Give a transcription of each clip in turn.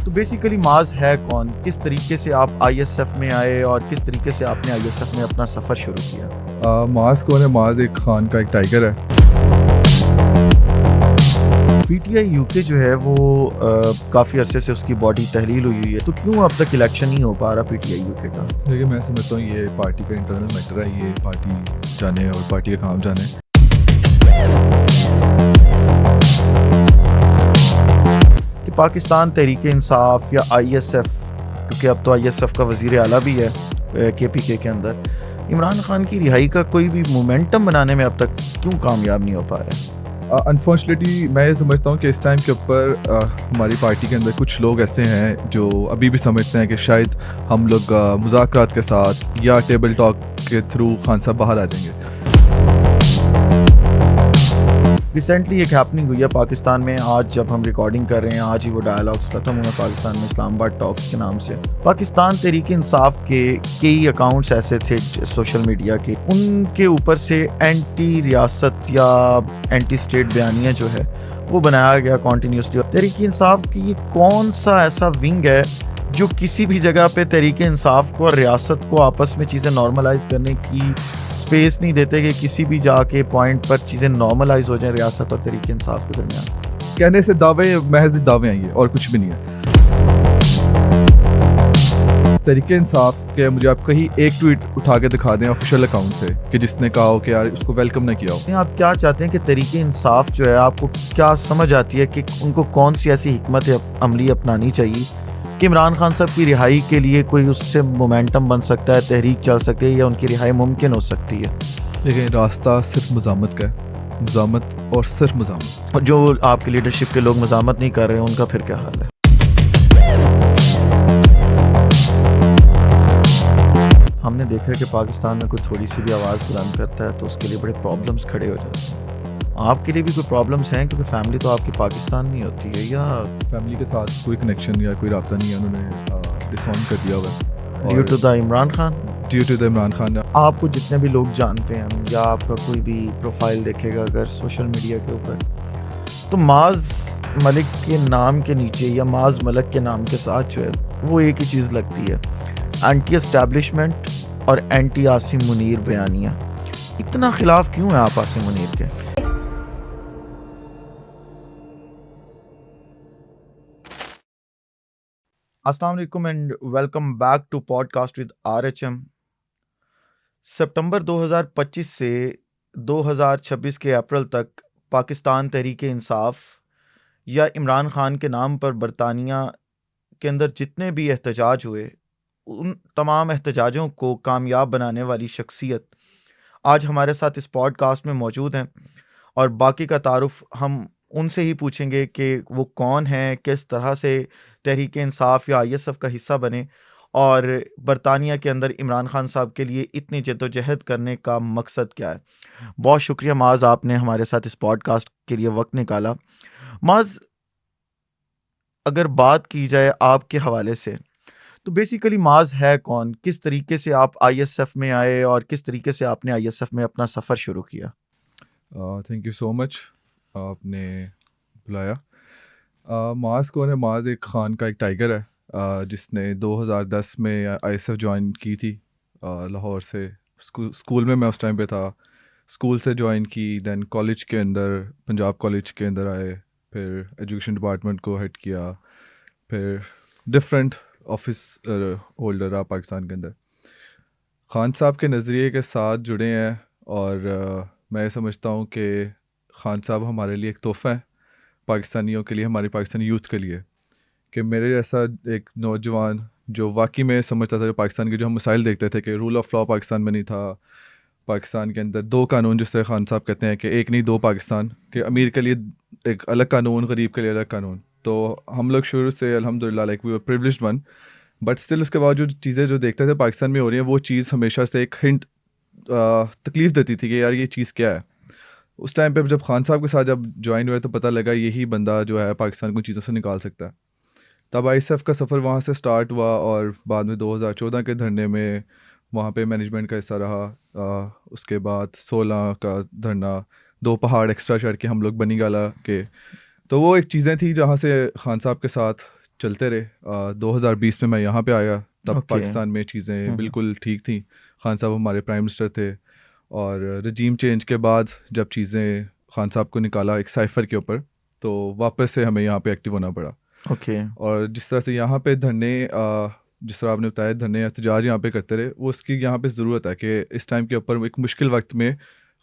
तो बेसिकली माज है कौन, किस तरीके से आप आईएसएफ में आए और किस तरीके से आपने आईएसएफ में अपना सफ़र शुरू किया? माज कौन है? माज एक खान का एक टाइगर है। पीटीआई यूके जो है वो काफ़ी अरसे से उसकी बॉडी तहलील हुई है, तो क्यों अब तक इलेक्शन नहीं हो पा रहा पीटीआई यूके का? देखिए, मैं समझता हूँ ये पार्टी का इंटरनल मैटर है, ये पार्टी जाने और पार्टी का काम जाने। कि पाकिस्तान तहरीक इंसाफ या आईएसएफ, क्योंकि अब तो आईएसएफ का वज़ीर आला भी है केपीके के अंदर, इमरान खान की रिहाई का कोई भी मोमेंटम बनाने में अब तक क्यों कामयाब नहीं हो पा रहा है? अनफॉर्चुनेटली मैं ये समझता हूँ कि इस टाइम के ऊपर हमारी पार्टी के अंदर कुछ लोग ऐसे हैं जो अभी भी समझते हैं कि शायद हम लोग मुज़ाकरात के साथ या टेबल टॉक के थ्रू खान साहब बाहर आ जाएंगे। रिसेंटली एक हैपनिंग हुई है पाकिस्तान में, आज जब हम रिकॉर्डिंग कर रहे हैं आज ही वो डायलॉग्स खत्म हुए पाकिस्तान में इस्लामाबाद टॉक्स के नाम से। पाकिस्तान तहरीक इंसाफ के कई अकाउंट्स ऐसे थे सोशल मीडिया के, उनके ऊपर से एंटी रियासत या एंटी स्टेट बयानियाँ जो है वो बनाया गया कॉन्टीन्यूसली। तहरीक इंसाफ की ये कौन सा ऐसा विंग है जो किसी भी जगह पे तहरीक इंसाफ को और रियासत को आपस में चीज़ें नॉर्मलाइज करने की स्पेस नहीं देते कि किसी भी जाके पॉइंट पर चीज़ें नॉर्मलाइज हो जाएं रियासत और तहरीक इंसाफ के दरमियान? कहने से दावे महज दावे हैं ये, और कुछ भी नहीं है। तहरीके इंसाफ के मुझे आप कहीं एक ट्वीट उठा के दिखा दें ऑफिशियल अकाउंट से कि जिसने कहा हो कि यार उसको वेलकम ना किया हो। आप क्या चाहते हैं कि तहरीक इंसाफ जो है, आपको क्या समझ आती है कि उनको कौन सी ऐसी हिकमत अमली अपनानी चाहिए कि इमरान खान साहब की रिहाई के लिए कोई उससे मोमेंटम बन सकता है, तहरीक चल सकती है या उनकी रिहाई मुमकिन हो सकती है? देखिए, रास्ता सिर्फ मज़ामत का है, मज़ामत और सिर्फ मज़ामत। और जो आपकी लीडरशिप के लोग मज़ामत नहीं कर रहे हैं उनका फिर क्या हाल है? हमने देखा है कि पाकिस्तान में कोई थोड़ी सी भी आवाज़ बुलंद करता है तो उसके लिए बड़े प्रॉब्लम्स खड़े हो जाते हैं। आपके लिए भी कोई प्रॉब्लम्स हैं, क्योंकि फैमिली तो आपकी पाकिस्तान में होती है, या फैमिली के साथ कोई कनेक्शन या कोई रब्ता नहीं है, उन्होंने डिसऑन कर दिया हुआ है due to the Imran Khan? Due to the Imran Khan. आपको जितने भी लोग जानते हैं या आपका कोई भी प्रोफाइल देखेगा अगर सोशल मीडिया के ऊपर, तो माज मलिक के नाम के नीचे या माज मलिक के नाम के साथ जो है वो एक ही चीज़ लगती है, एंटी एस्टैब्लिशमेंट और एंटी आसिम मुनीर बयानियाँ। इतना खिलाफ क्यों है आप आसिम मुनीर के? अस्सलाम वालेकुम and welcome back to podcast with RHM. सितंबर 2025 से 2026 के अप्रैल तक पाकिस्तान तहरीक इंसाफ या इमरान खान के नाम पर बरतानिया के अंदर जितने भी एहतजाज हुए, उन तमाम एहतजाजों को कामयाब बनाने वाली शख्सियत आज हमारे साथ इस पॉडकास्ट में मौजूद हैं, और बाकी का तारुफ हम उनसे ही पूछेंगे कि वो कौन हैं, किस तरह से तहरीक इंसाफ या आईएसएफ का हिस्सा बने और बरतानिया के अंदर इमरान खान साहब के लिए इतनी जद्दोजहद करने का मकसद क्या है। बहुत शुक्रिया माज, आपने हमारे साथ इस पॉडकास्ट के लिए वक्त निकाला। माज, अगर बात की जाए आपके हवाले से, तो बेसिकली माज है कौन, किस तरीके से आप आईएसएफ में आए और किस तरीके से आपने आईएसएफ में अपना सफ़र शुरू किया? थैंक यू सो मच, आपने बुलाया। माज कौन है? माज एक खान का एक टाइगर है, जिसने 2010 में आईएसएफ ज्वाइन की थी लाहौर से। स्कूल में मैं उस टाइम पे था, स्कूल से ज्वाइन की, देन कॉलेज के अंदर पंजाब कॉलेज के अंदर आए, फिर एजुकेशन डिपार्टमेंट को हेड किया, फिर डिफरेंट ऑफिस होल्डर रहा पाकिस्तान के अंदर। खान साहब के नज़रिए के साथ जुड़े हैं, और मैं समझता हूँ कि खान साहब हमारे लिए एक तोहफ़ा है, पाकिस्तानियों के लिए, हमारी पाकिस्तानी यूथ के लिए, कि मेरे जैसा एक नौजवान जो वाकई में समझता था, जो पाकिस्तान के जो हम मसाइल देखते थे कि रूल ऑफ लॉ पाकिस्तान में नहीं था, पाकिस्तान के अंदर दो कानून जिससे खान साहब कहते हैं कि एक नहीं दो पाकिस्तान, के अमीर के लिए एक अलग कानून, गरीब के लिए अलग कानून। तो हम लोग शुरू से अल्हम्दुलिल्लाह like we were privileged one, but still उसके बाद जो चीज़ें जो देखते थे पाकिस्तान में हो रही हैं, वो चीज़ हमेशा से एक हिंट तकलीफ़ देती थी कि यार ये चीज़ क्या है। उस टाइम पे जब खान साहब के साथ जब ज्वाइन हुए तो पता लगा यही बंदा जो है पाकिस्तान को चीज़ों से निकाल सकता है। तब आईएसएफ का सफ़र वहाँ से स्टार्ट हुआ, और बाद में 2014 के धरने में वहाँ पे मैनेजमेंट का हिस्सा रहा। उसके बाद 16 का धरना, 2 पहाड़ एक्स्ट्रा चढ़ के हम लोग बनी गाला के। तो वो एक चीज़ें थी जहाँ से खान साहब के साथ चलते रहे। 2020 में मैं यहाँ पे आया, तब ओके। पाकिस्तान में चीज़ें हम्म। बिल्कुल ठीक थी। खान साहब हमारे प्राइम मिनिस्टर थे, और रजीम चेंज के बाद जब चीज़ें खान साहब को निकाला एक साइफ़र के ऊपर, तो वापस से हमें यहाँ पे एक्टिव होना पड़ा। ओके। और जिस तरह से यहाँ पे धरने, जिस तरह आपने बताया धरने एहतजाज यहाँ पे करते रहे, वो उसकी यहाँ पे ज़रूरत है कि इस टाइम के ऊपर एक मुश्किल वक्त में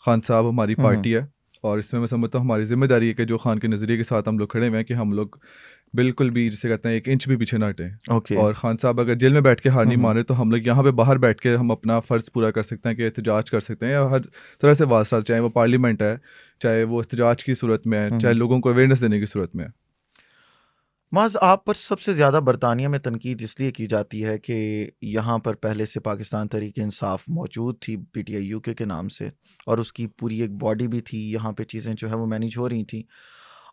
खान साहब हमारी पार्टी है, और इसमें मैं समझता हूँ हमारी ज़िम्मेदारी है कि जो खान के नज़रिए के साथ हम लोग खड़े हुए हैं कि हम लोग बिल्कुल भी, जिसे कहते हैं, एक इंच भी पीछे ना हटें। ओके। और खान साहब अगर जेल में बैठ के हार नहीं मान रहे, तो हम लोग यहाँ पे बाहर बैठ के हम अपना फ़र्ज़ पूरा कर सकते हैं कि एहतजाज कर सकते हैं, या हर तरह से वास्ता, चाहे वो पार्लियामेंट है, चाहे वो एहतजाज की सूरत में है, चाहे लोगों को अवेयरनेस देने की सूरत में है। माज, आप पर सबसे ज़्यादा बरतानिया में तनकीद इसलिए की जाती है कि यहाँ पर पहले से पाकिस्तान तहरीक-ए-इंसाफ मौजूद थी पीटीआई यूके के नाम से, और उसकी पूरी एक बॉडी भी थी, यहाँ पे चीज़ें जो है वो मैनेज हो रही थी।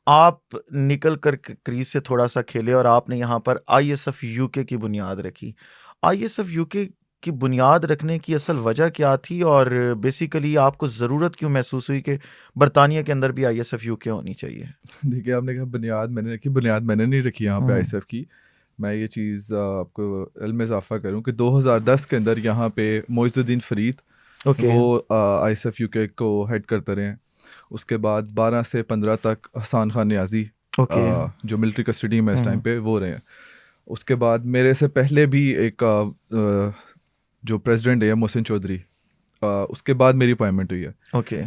आप निकल कर क्रीज से थोड़ा सा खेले और आपने यहाँ पर आईएसएफ यूके की बुनियाद रखी। आईएसएफ यूके की बुनियाद रखने की असल वजह क्या थी, और बेसिकली आपको ज़रूरत क्यों महसूस हुई कि बरतानिया के अंदर भी आईएसएफ यूके होनी चाहिए? देखिए, आपने कहा बुनियाद मैंने रखी, बुनियाद मैंने नहीं रखी यहाँ पे हम्म। आईएसएफ की। मैं ये चीज़ आपको इल्म में इजाफा करूँ कि 2010 के अंदर यहाँ पे मोइज़ुद्दीन फरीद, ओके। वो आईएसएफ यूके को हेड करते रहे हैं। उसके बाद 12 से 15 तक हसन खान नियाज़ी, ओके। जो मिलिट्री कस्टडी में इस टाइम हम्म। पे वो रहे हैं। उसके बाद मेरे से पहले भी एक जो प्रेसिडेंट है मोहसिन चौधरी, उसके बाद मेरी अपॉइंटमेंट हुई है। ओके।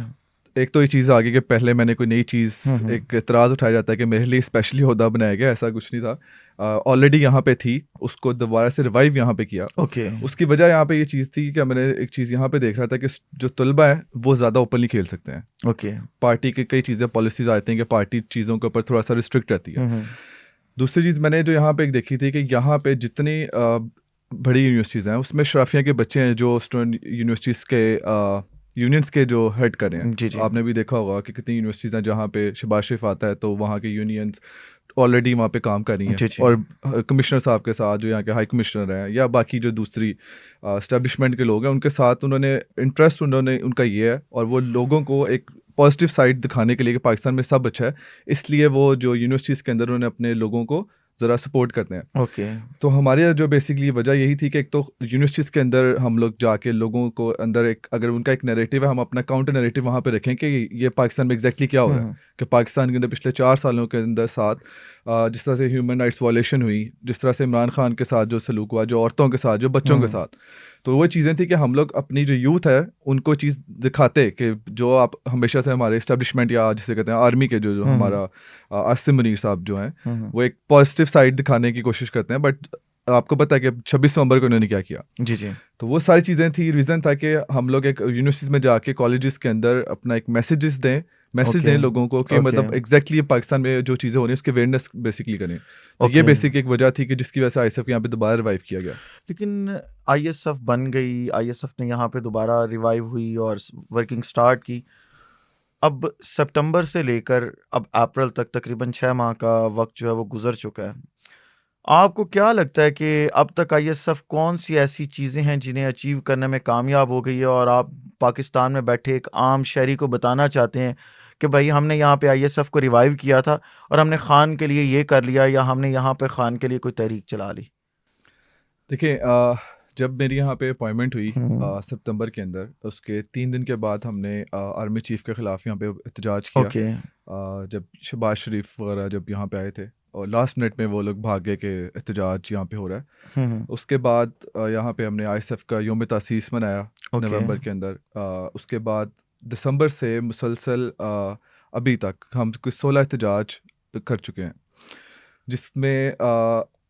एक तो ये चीज़ आ गई कि पहले मैंने कोई नई चीज़, एक एतराज़ उठाया जाता है कि मेरे लिए स्पेशली ओहदा बनाया गया, ऐसा कुछ नहीं था। ऑलरेडी यहाँ पे थी, उसको दोबारा से रिवाइव यहाँ पे किया। ओके। उसकी वजह यहाँ पे ये चीज़ थी कि मैंने एक चीज़ यहाँ पे देख रहा था कि जो तलबा है वो ज़्यादा ओपनली खेल सकते हैं। ओके। पार्टी की कई चीज़ें, पॉलिसीज आती हैं कि पार्टी चीज़ों के ऊपर थोड़ा सा रिस्ट्रिक्ट रहती है। दूसरी चीज़ मैंने जो यहाँ पे एक देखी थी कि यहाँ पे जितनी बड़ी यूनिवर्सिटीज़ हैं उसमें शराफिया के बच्चे हैं जो स्टूडेंट यूनिवर्सिटीज़ के यूनियंस के जो हेड कर रहे हैं। जी जी। आपने भी देखा होगा कि कितनी यूनिवर्सिटीज़ हैं जहाँ पे शहबाज शरीफ आता है, तो वहाँ के यूनियंस ऑलरेडी वहाँ पे काम कर रही हैं। जी जी। और कमिश्नर साहब के साथ, जो यहाँ के हाई कमिश्नर हैं, या बाकी जो दूसरी इस्टेब्लिशमेंट के लोग हैं, उनके साथ उन्होंने इंटरेस्ट, उन्होंने उनका ये है, और वो लोगों को एक पॉजिटिव साइड दिखाने के लिए कि पाकिस्तान में सब अच्छा है, इसलिए वो जो यूनिवर्सिटीज़ के अंदर उन्होंने अपने लोगों को ज़रा सपोर्ट करते हैं। ओके। तो हमारे जो बेसिकली वजह यही थी कि एक तो यूनिवर्सिटीज़ के अंदर हम लोग जाके लोगों को अंदर एक, अगर उनका एक नैरेटिव है, हम अपना काउंटर नैरेटिव वहाँ पे रखें कि ये पाकिस्तान में एग्जैक्टली क्या हो रहा है, कि पाकिस्तान के अंदर पिछले 4 सालों के अंदर साथ जिस तरह से ह्यूमन राइट्स वायलेशन हुई, जिस तरह से इमरान खान के साथ जो सलूक हुआ, जो औरतों के साथ, जो बच्चों के साथ, तो वो चीज़ें थी कि हम लोग अपनी जो यूथ है उनको चीज़ दिखाते कि जो आप हमेशा से हमारे इस्टेब्लिशमेंट, या जिसे कहते हैं आर्मी के जो हमारा आसिम मुनीर साहब जो हैं, वो एक पॉजिटिव साइड दिखाने की कोशिश करते हैं। बट आपको पता है कि 26 नवंबर को उन्होंने क्या किया। जी जी। तो वो सारी चीज़ें थी, रीज़न था कि हम लोग एक यूनिवर्सिटीज़ में जाके, कॉलेजेस के अंदर अपना एक मैसेज दें लोगों को कि मतलब एग्जैक्टली पाकिस्तान में जो चीज़ें हो रही हैं उसकी अवेयरनेस बेसिकली करें। तो ये बेसिक एक वजह थी कि जिसकी वजह से आईएसएफ यहाँ पे दोबारा रिवाइव किया गया। लेकिन आईएसएफ बन गई, आईएसएफ ने यहाँ पे दोबारा रिवाइव हुई और वर्किंग स्टार्ट की। अब सितंबर से लेकर अब अप्रैल तक तकरीबन 6 माह का वक्त जो है वो गुजर चुका है। आपको क्या लगता है कि अब तक आईएसएफ कौन सी ऐसी चीज़ें हैं जिन्हें अचीव करने में कामयाब हो गई है, और आप पाकिस्तान में बैठे एक आम शहरी को बताना चाहते हैं कि भाई हमने यहाँ पे आईएसएफ को रिवाइव किया था और हमने खान के लिए ये कर लिया, या हमने यहाँ पे खान के लिए कोई तहरीक चला ली? देखिए, जब मेरी यहाँ पे अपॉइंटमेंट हुई सितंबर के अंदर, उसके 3 दिन के बाद हमने आर्मी चीफ के ख़िलाफ़ यहाँ पे एहतजाज किया। ओके। जब शहबाज शरीफ वगैरह जब यहाँ पे आए थे, और लास्ट मिनट में वो लोग भाग गए कि एहतजाज यहाँ पे हो रहा है। उसके बाद यहाँ पे हमने आईएसएफ का योम तासीस मनाया नवंबर के अंदर। उसके बाद दिसंबर से मुसलसल अभी तक हम कुछ 16 एहतजाज कर चुके हैं, जिसमें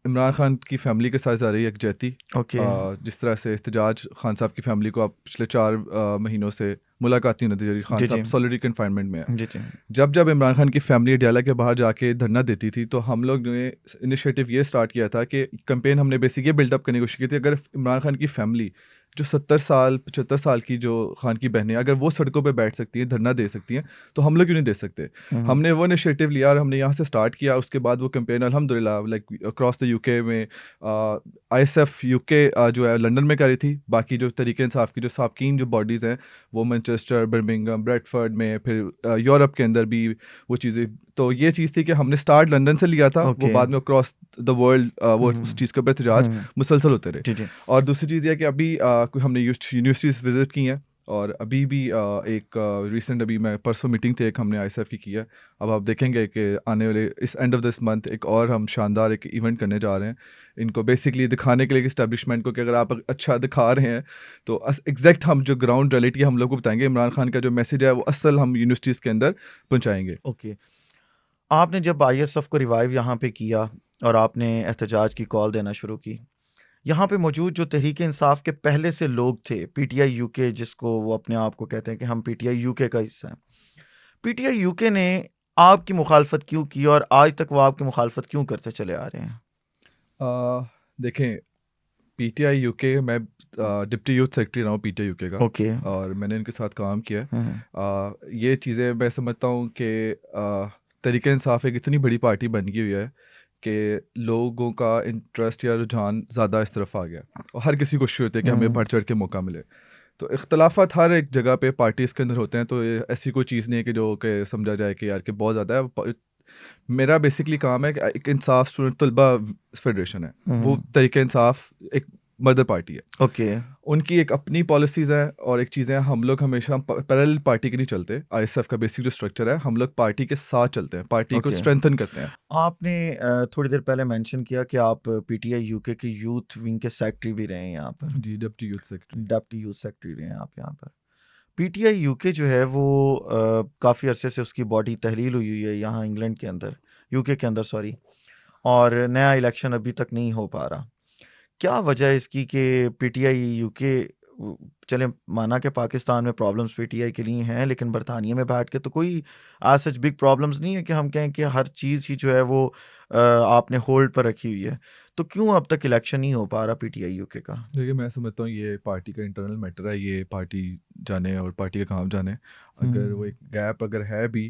इमरान खान की फैमिली के साथ जा रही है यकजहती। जिस तरह से एहतजाज खान साहब की फैमिली को आप पिछले 4 महीनों से मुलाकात नहीं होती, खान साहब सॉलिडरी कन्फाइनमेंट में है। जब इमरान खान की फैमिली अडयाला के बाहर जाके धरना देती थी, तो हम लोग ने इनिशिएटिव ये स्टार्ट किया था कि कैंपेन हमने बेसिक ये बिल्डअप करने की कोशिश की थी, अगर इमरान खान की फैमिली जो 70 साल 75 साल की जो खान की बहनें, अगर वो सड़कों पे बैठ सकती हैं, धरना दे सकती हैं, तो हम लोग क्यों नहीं दे सकते? हमने वो इनिशिएटिव लिया और हमने यहाँ से स्टार्ट किया। उसके बाद वो कैंपेन अल्हम्दुलिल्लाह लाइक अक्रॉस द यूके में आईएसएफ यूके जो है लंदन में करी थी। बाकी जो तरीके इंसाफ की जो साबकीन जो बॉडीज़ हैं वो मैनचेस्टर, बर्मिंघम, ब्रेडफर्ड में, फिर यूरोप के अंदर भी वो चीज़ें। तो ये चीज़ थी कि हमने स्टार्ट लंदन से लिया था, वो ओके। बाद में अक्रॉस द वर्ल्ड वो उस चीज़ के ऊपर एहतजाज मुसलसल होते रहे। जी जी। और दूसरी चीज़ ये है कि अभी हमने यूनिवर्सिटीज़ विज़िट की हैं, और अभी भी एक रिसेंट अभी मैं परसों मीटिंग थी एक हमने आईएसएफ की है। अब आप देखेंगे कि आने वाले इस एंड ऑफ दिस मंथ एक और हम शानदार एक इवेंट करने जा रहे हैं, इनको बेसिकली दिखाने के लिए इस्टेब्लिशमेंट को कि अगर आप अच्छा दिखा रहे हैं तो एग्जैक्ट हम जो ग्राउंड रियलिटी हम लोग को बताएंगे। इमरान खान का जो मैसेज है वो असल हम यूनिवर्सिटीज़ के अंदर पहुँचाएँगे। ओके। आपने जब आईएसएफ को रिवाइव यहाँ पे किया और आपने एहतजाज की कॉल देना शुरू की, यहाँ पे मौजूद जो तहरीक इंसाफ के पहले से लोग थे, पीटीआई यूके जिसको वो अपने आप को कहते हैं कि हम पीटीआई यूके का हिस्सा हैं, पीटीआई यूके ने आपकी मुखालफत क्यों की और आज तक वो आपकी मुखालफत क्यों करते चले आ रहे हैं? देखें, पीटीआई यूके मैं डिप्टी यूथ सेक्रेटरी रहा हूँ पीटीआई यूके का, ओके। और मैंने इनके साथ काम किया है। हम्म। ये चीज़ें मैं समझता हूँ कि तहरीक इंसाफ एक इतनी बड़ी पार्टी बन गई हुई है कि लोगों का इंटरेस्ट या रुझान ज़्यादा इस तरफ आ गया, और हर किसी को खुशी होती है कि हमें बढ़ चढ़ के मौका मिले। तो इख्तलाफात हर एक जगह पे पार्टीज़ के अंदर होते हैं, तो ये ऐसी कोई चीज़ नहीं है कि जो कि समझा जाए कि यार कि बहुत ज़्यादा है। मेरा बेसिकली काम है कि एक इंसाफ स्टूडेंट तलबा फेडरेशन है, वो तहरीक इंसाफ एक मदर पार्टी है। ओके। उनकी एक अपनी पॉलिसीज़ हैं और एक चीज़ें हम लोग हमेशा पैरेलल पार्टी के नहीं चलते। आईएसएफ का बेसिक जो स्ट्रक्चर है, हम लोग पार्टी के साथ चलते हैं, पार्टी को ओके। स्ट्रेंथन करते हैं। आपने थोड़ी देर पहले मेंशन किया कि आप पीटीआई यूके के यूथ विंग के सेक्रेटरी भी रहे हैं यहाँ पर, जी, deputy youth secretary. Deputy youth secretary रहे हैं आप यहाँ पर। पीटीआई यूके जो है वो काफ़ी अरसे से उसकी बॉडी तहलील हुई है यहाँ इंग्लैंड के अंदर, यूके के अंदर सॉरी, और नया इलेक्शन अभी तक नहीं हो पा रहा। क्या वजह है इसकी कि पीटीआई यूके, चले माना कि पाकिस्तान में प्रॉब्लम्स पीटीआई के लिए हैं, लेकिन बरतानिया में बैठ के तो कोई आज सच बिग प्रॉब्लम्स नहीं है कि हम कहें कि हर चीज़ ही जो है वो आपने होल्ड पर रखी हुई है। तो क्यों अब तक इलेक्शन नहीं हो पा रहा पीटीआई यूके का? देखिए, मैं समझता हूँ ये पार्टी का इंटरनल मैटर है, ये पार्टी जाने और पार्टी का काम जाने। अगर वो एक गैप अगर है भी,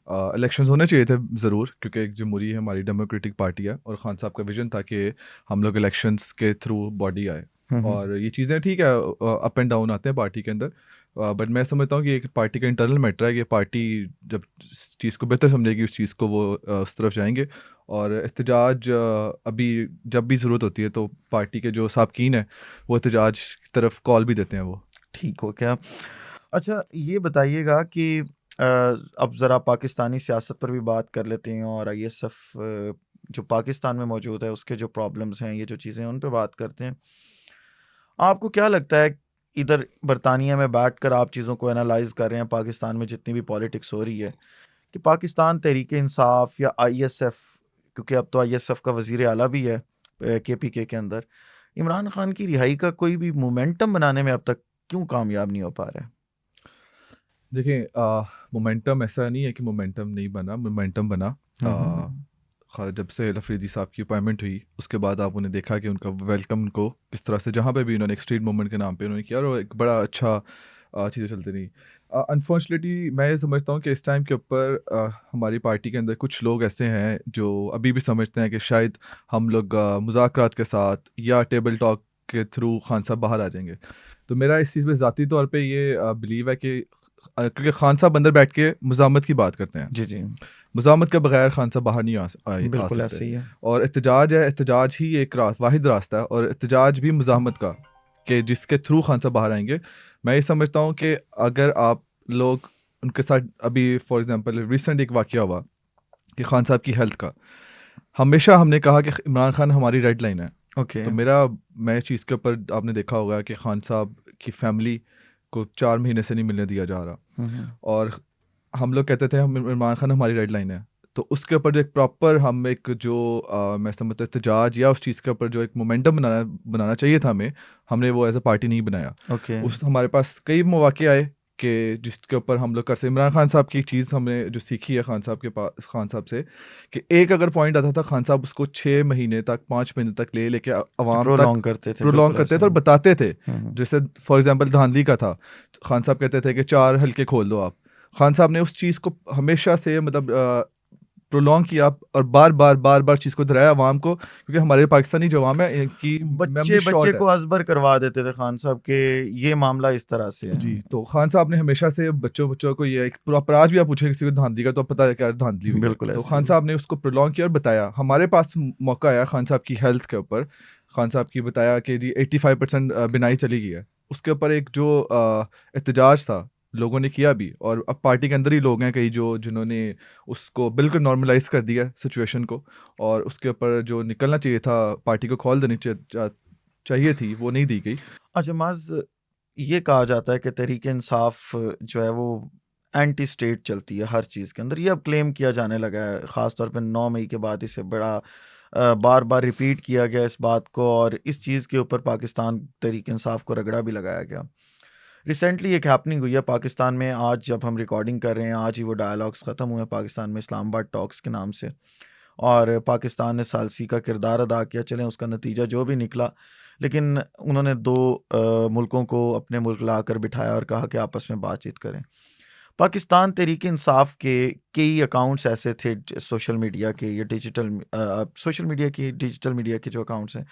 इलेक्शंस होने चाहिए थे ज़रूर, क्योंकि एक जमहूरी है, हमारी डेमोक्रेटिक पार्टी है, और खान साहब का विजन था कि हम लोग इलेक्शंस के थ्रू बॉडी आए। और ये चीज़ें ठीक है, अप एंड डाउन आते हैं पार्टी के अंदर, बट मैं समझता हूँ कि एक पार्टी का इंटरनल मैटर है। ये पार्टी जब इस चीज़ को बेहतर समझेगी, उस चीज़ को वो उस तरफ जाएंगे। और एहतजाज अभी जब भी ज़रूरत होती है तो पार्टी के जो साबकीन हैं वो एहतजाज की तरफ कॉल भी देते हैं वो। ठीक हो क्या? अच्छा, ये बताइएगा कि अब ज़रा पाकिस्तानी सियासत पर भी बात कर लेते हैं और आईएसएफ जो पाकिस्तान में मौजूद है उसके जो प्रॉब्लम्स हैं, ये जो चीज़ें हैं, उन पे बात करते हैं। आपको क्या लगता है, इधर बरतानिया में बैठकर आप चीज़ों को एनालाइज कर रहे हैं, पाकिस्तान में जितनी भी पॉलिटिक्स हो रही है, कि पाकिस्तान तहरीक इंसाफ या आईएसएफ, क्योंकि अब तो आईएसएफ का वज़ीर आला भी है केपीके के अंदर, इमरान खान की रिहाई का कोई भी मोमेंटम बनाने में अब तक क्यों कामयाब नहीं हो पा रहा है? देखिए, मोमेंटम ऐसा नहीं है कि मोमेंटम नहीं बना, मोमेंटम बना। जब से अफरीदी साहब की अपॉइंटमेंट हुई उसके बाद आप उन्हें देखा कि उनका वेलकम उनको किस तरह से जहाँ पे भी उन्होंने एक स्ट्रीट मूवमेंट के नाम पे उन्होंने किया, और वो एक बड़ा अच्छा चीज़ें चलती रही। अनफॉर्चुनेटली मैं ये समझता हूँ कि इस टाइम के ऊपर हमारी पार्टी के अंदर कुछ लोग ऐसे हैं जो अभी भी समझते हैं कि शायद हम लोग मुज़ाकरात के साथ या टेबल टॉक के थ्रू खान साहब बाहर आ जाएंगे। तो मेरा इस चीज़ में ज़ाती तौर पे ये बिलीव है कि क्योंकि खान साहब अंदर बैठ के मुज़ामत की बात करते हैं, जी जी, मुज़ामत के बगैर खान साहब बाहर नहीं आ बिल्कुल सकते। ऐसे ही है। और एहतजाज है, एहतजाज ही एक वाहिद रास्ता है, और एहतजाज भी मुज़ामत का, कि जिसके थ्रू खान साहब बाहर आएंगे। मैं ये समझता हूँ कि अगर आप लोग उनके साथ, अभी फॉर एग्जांपल रिसेंट एक वाक़या हुआ कि खान साहब की हेल्थ का, हमेशा हमने कहा कि इमरान खान हमारी रेड लाइन है। ओके। तो मैं इस चीज़ के ऊपर आपने देखा होगा कि खान साहब की फैमिली को 4 महीने से नहीं मिलने दिया जा रहा, और हम लोग कहते थे हम इमरान खान हमारी रेड लाइन है। तो उसके ऊपर जो एक प्रॉपर हम एक जो मैं समझता हूँ एहतजाज या उस चीज़ के ऊपर जो एक मोमेंटम बनाना चाहिए था हमें, हमने वो एज अ पार्टी नहीं बनाया। ओके। उस हमारे पास कई मौके आए कि जिसके ऊपर हम लोग कर सकते। इमरान खान साहब की एक चीज़ हमने जो सीखी है खान साहब के पास, खान साहब से, कि एक अगर पॉइंट आता था खान साहब उसको 6 महीने तक 5 महीने तक लेके अवाम तक प्रोलॉन्ग करते थे, प्रोलॉन्ग बिल्कुल करते ऐसा थे और ही। बताते थे। हम्म। जैसे फॉर एग्जांपल धांधली का था, खान साहब कहते थे कि 4 हल्के खोल दो आप। खान साहब ने उस चीज़ को हमेशा से मतलब प्रोलॉन्ग किया और बार बार चीज़ को दोहराया अवाम को, क्योंकि हमारे पाकिस्तानी जो अवाम है इनकी बच्चे मेमोरी बच्चे शॉर्ट है। को अजबर करवा देते थे खान साहब के, ये मामला इस तरह से है। जी, तो खान साहब ने हमेशा से बच्चों को ये एक प्रॉपर, आज भी आप पूछें किसी को धांधली का तो पता है क्या धांधली हुई है। बिल्कुल तो ऐसे खान ही। साहब ने उसको प्रोलॉन्ग किया और बताया। हमारे पास मौका आया खान साहब की हेल्थ के ऊपर। खान साहब की बताया कि जी 85% बिनाई चली गई है। उसके ऊपर एक जो एहतजाज था लोगों ने किया भी, और अब पार्टी के अंदर ही लोग हैं कई जिन्होंने उसको बिल्कुल नॉर्मलाइज कर दिया सिचुएशन को, और उसके ऊपर जो निकलना चाहिए था, पार्टी को कॉल देनी चाहिए थी, वो नहीं दी गई। अच्छा माज, ये कहा जाता है कि तहरीक इंसाफ जो है वो एंटी स्टेट चलती है हर चीज़ के अंदर। ये अब क्लेम किया जाने लगा है, ख़ासतौर पे 9 मई के बाद इसे बड़ा बार बार रिपीट किया गया इस बात को, और इस चीज़ के ऊपर पाकिस्तान तहरीक इंसाफ को रगड़ा भी लगाया गया। रिसेंटली एक हैपनिंग हुई है पाकिस्तान में, आज जब हम रिकॉर्डिंग कर रहे हैं आज ही वो डायलॉग्स ख़त्म हुए पाकिस्तान में इस्लामाबाद टॉक्स के नाम से, और पाकिस्तान ने सालसी का किरदार अदा किया। चलें उसका नतीजा जो भी निकला, लेकिन उन्होंने दो मुल्कों को अपने मुल्क लाकर बिठाया और कहा कि आपस में बातचीत करें। पाकिस्तान तहरीक इंसाफ के कई अकाउंट्स ऐसे थे सोशल मीडिया के, या सोशल मीडिया की डिजिटल मीडिया के जो अकाउंट्स हैं,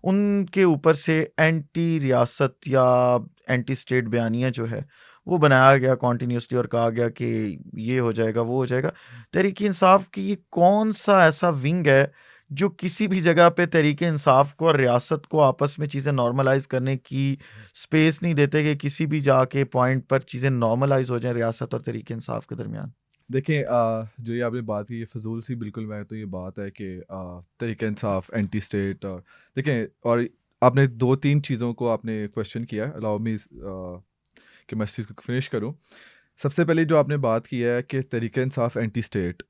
उनके ऊपर से एंटी रियासत या एंटी स्टेट बयानियाँ जो है वो बनाया गया कॉन्टीन्यूसली, और कहा गया कि ये हो जाएगा वो हो जाएगा। तहरीक इंसाफ की ये कौन सा ऐसा विंग है जो किसी भी जगह पे तहरीक इंसाफ को और रियासत को आपस में चीज़ें नॉर्मलाइज करने की स्पेस नहीं देते, कि किसी भी जाके पॉइंट पर चीज़ें नॉर्मलाइज हो जाएं रियासत और तहरीक इंसाफ के दरमियान? देखिए, जो ये आपने बात की ये फजूल सी बिल्कुल, मैं तो ये बात है कि तहरीक इंसाफ एंटी स्टेट, और देखें, और आपने 2-3 चीज़ों को आपने क्वेश्चन किया, अलाउ मी कि मैं इस चीज़ को फिनिश करूं। सबसे पहले जो आपने बात की है कि तहरीक इंसाफ एंटी स्टेट,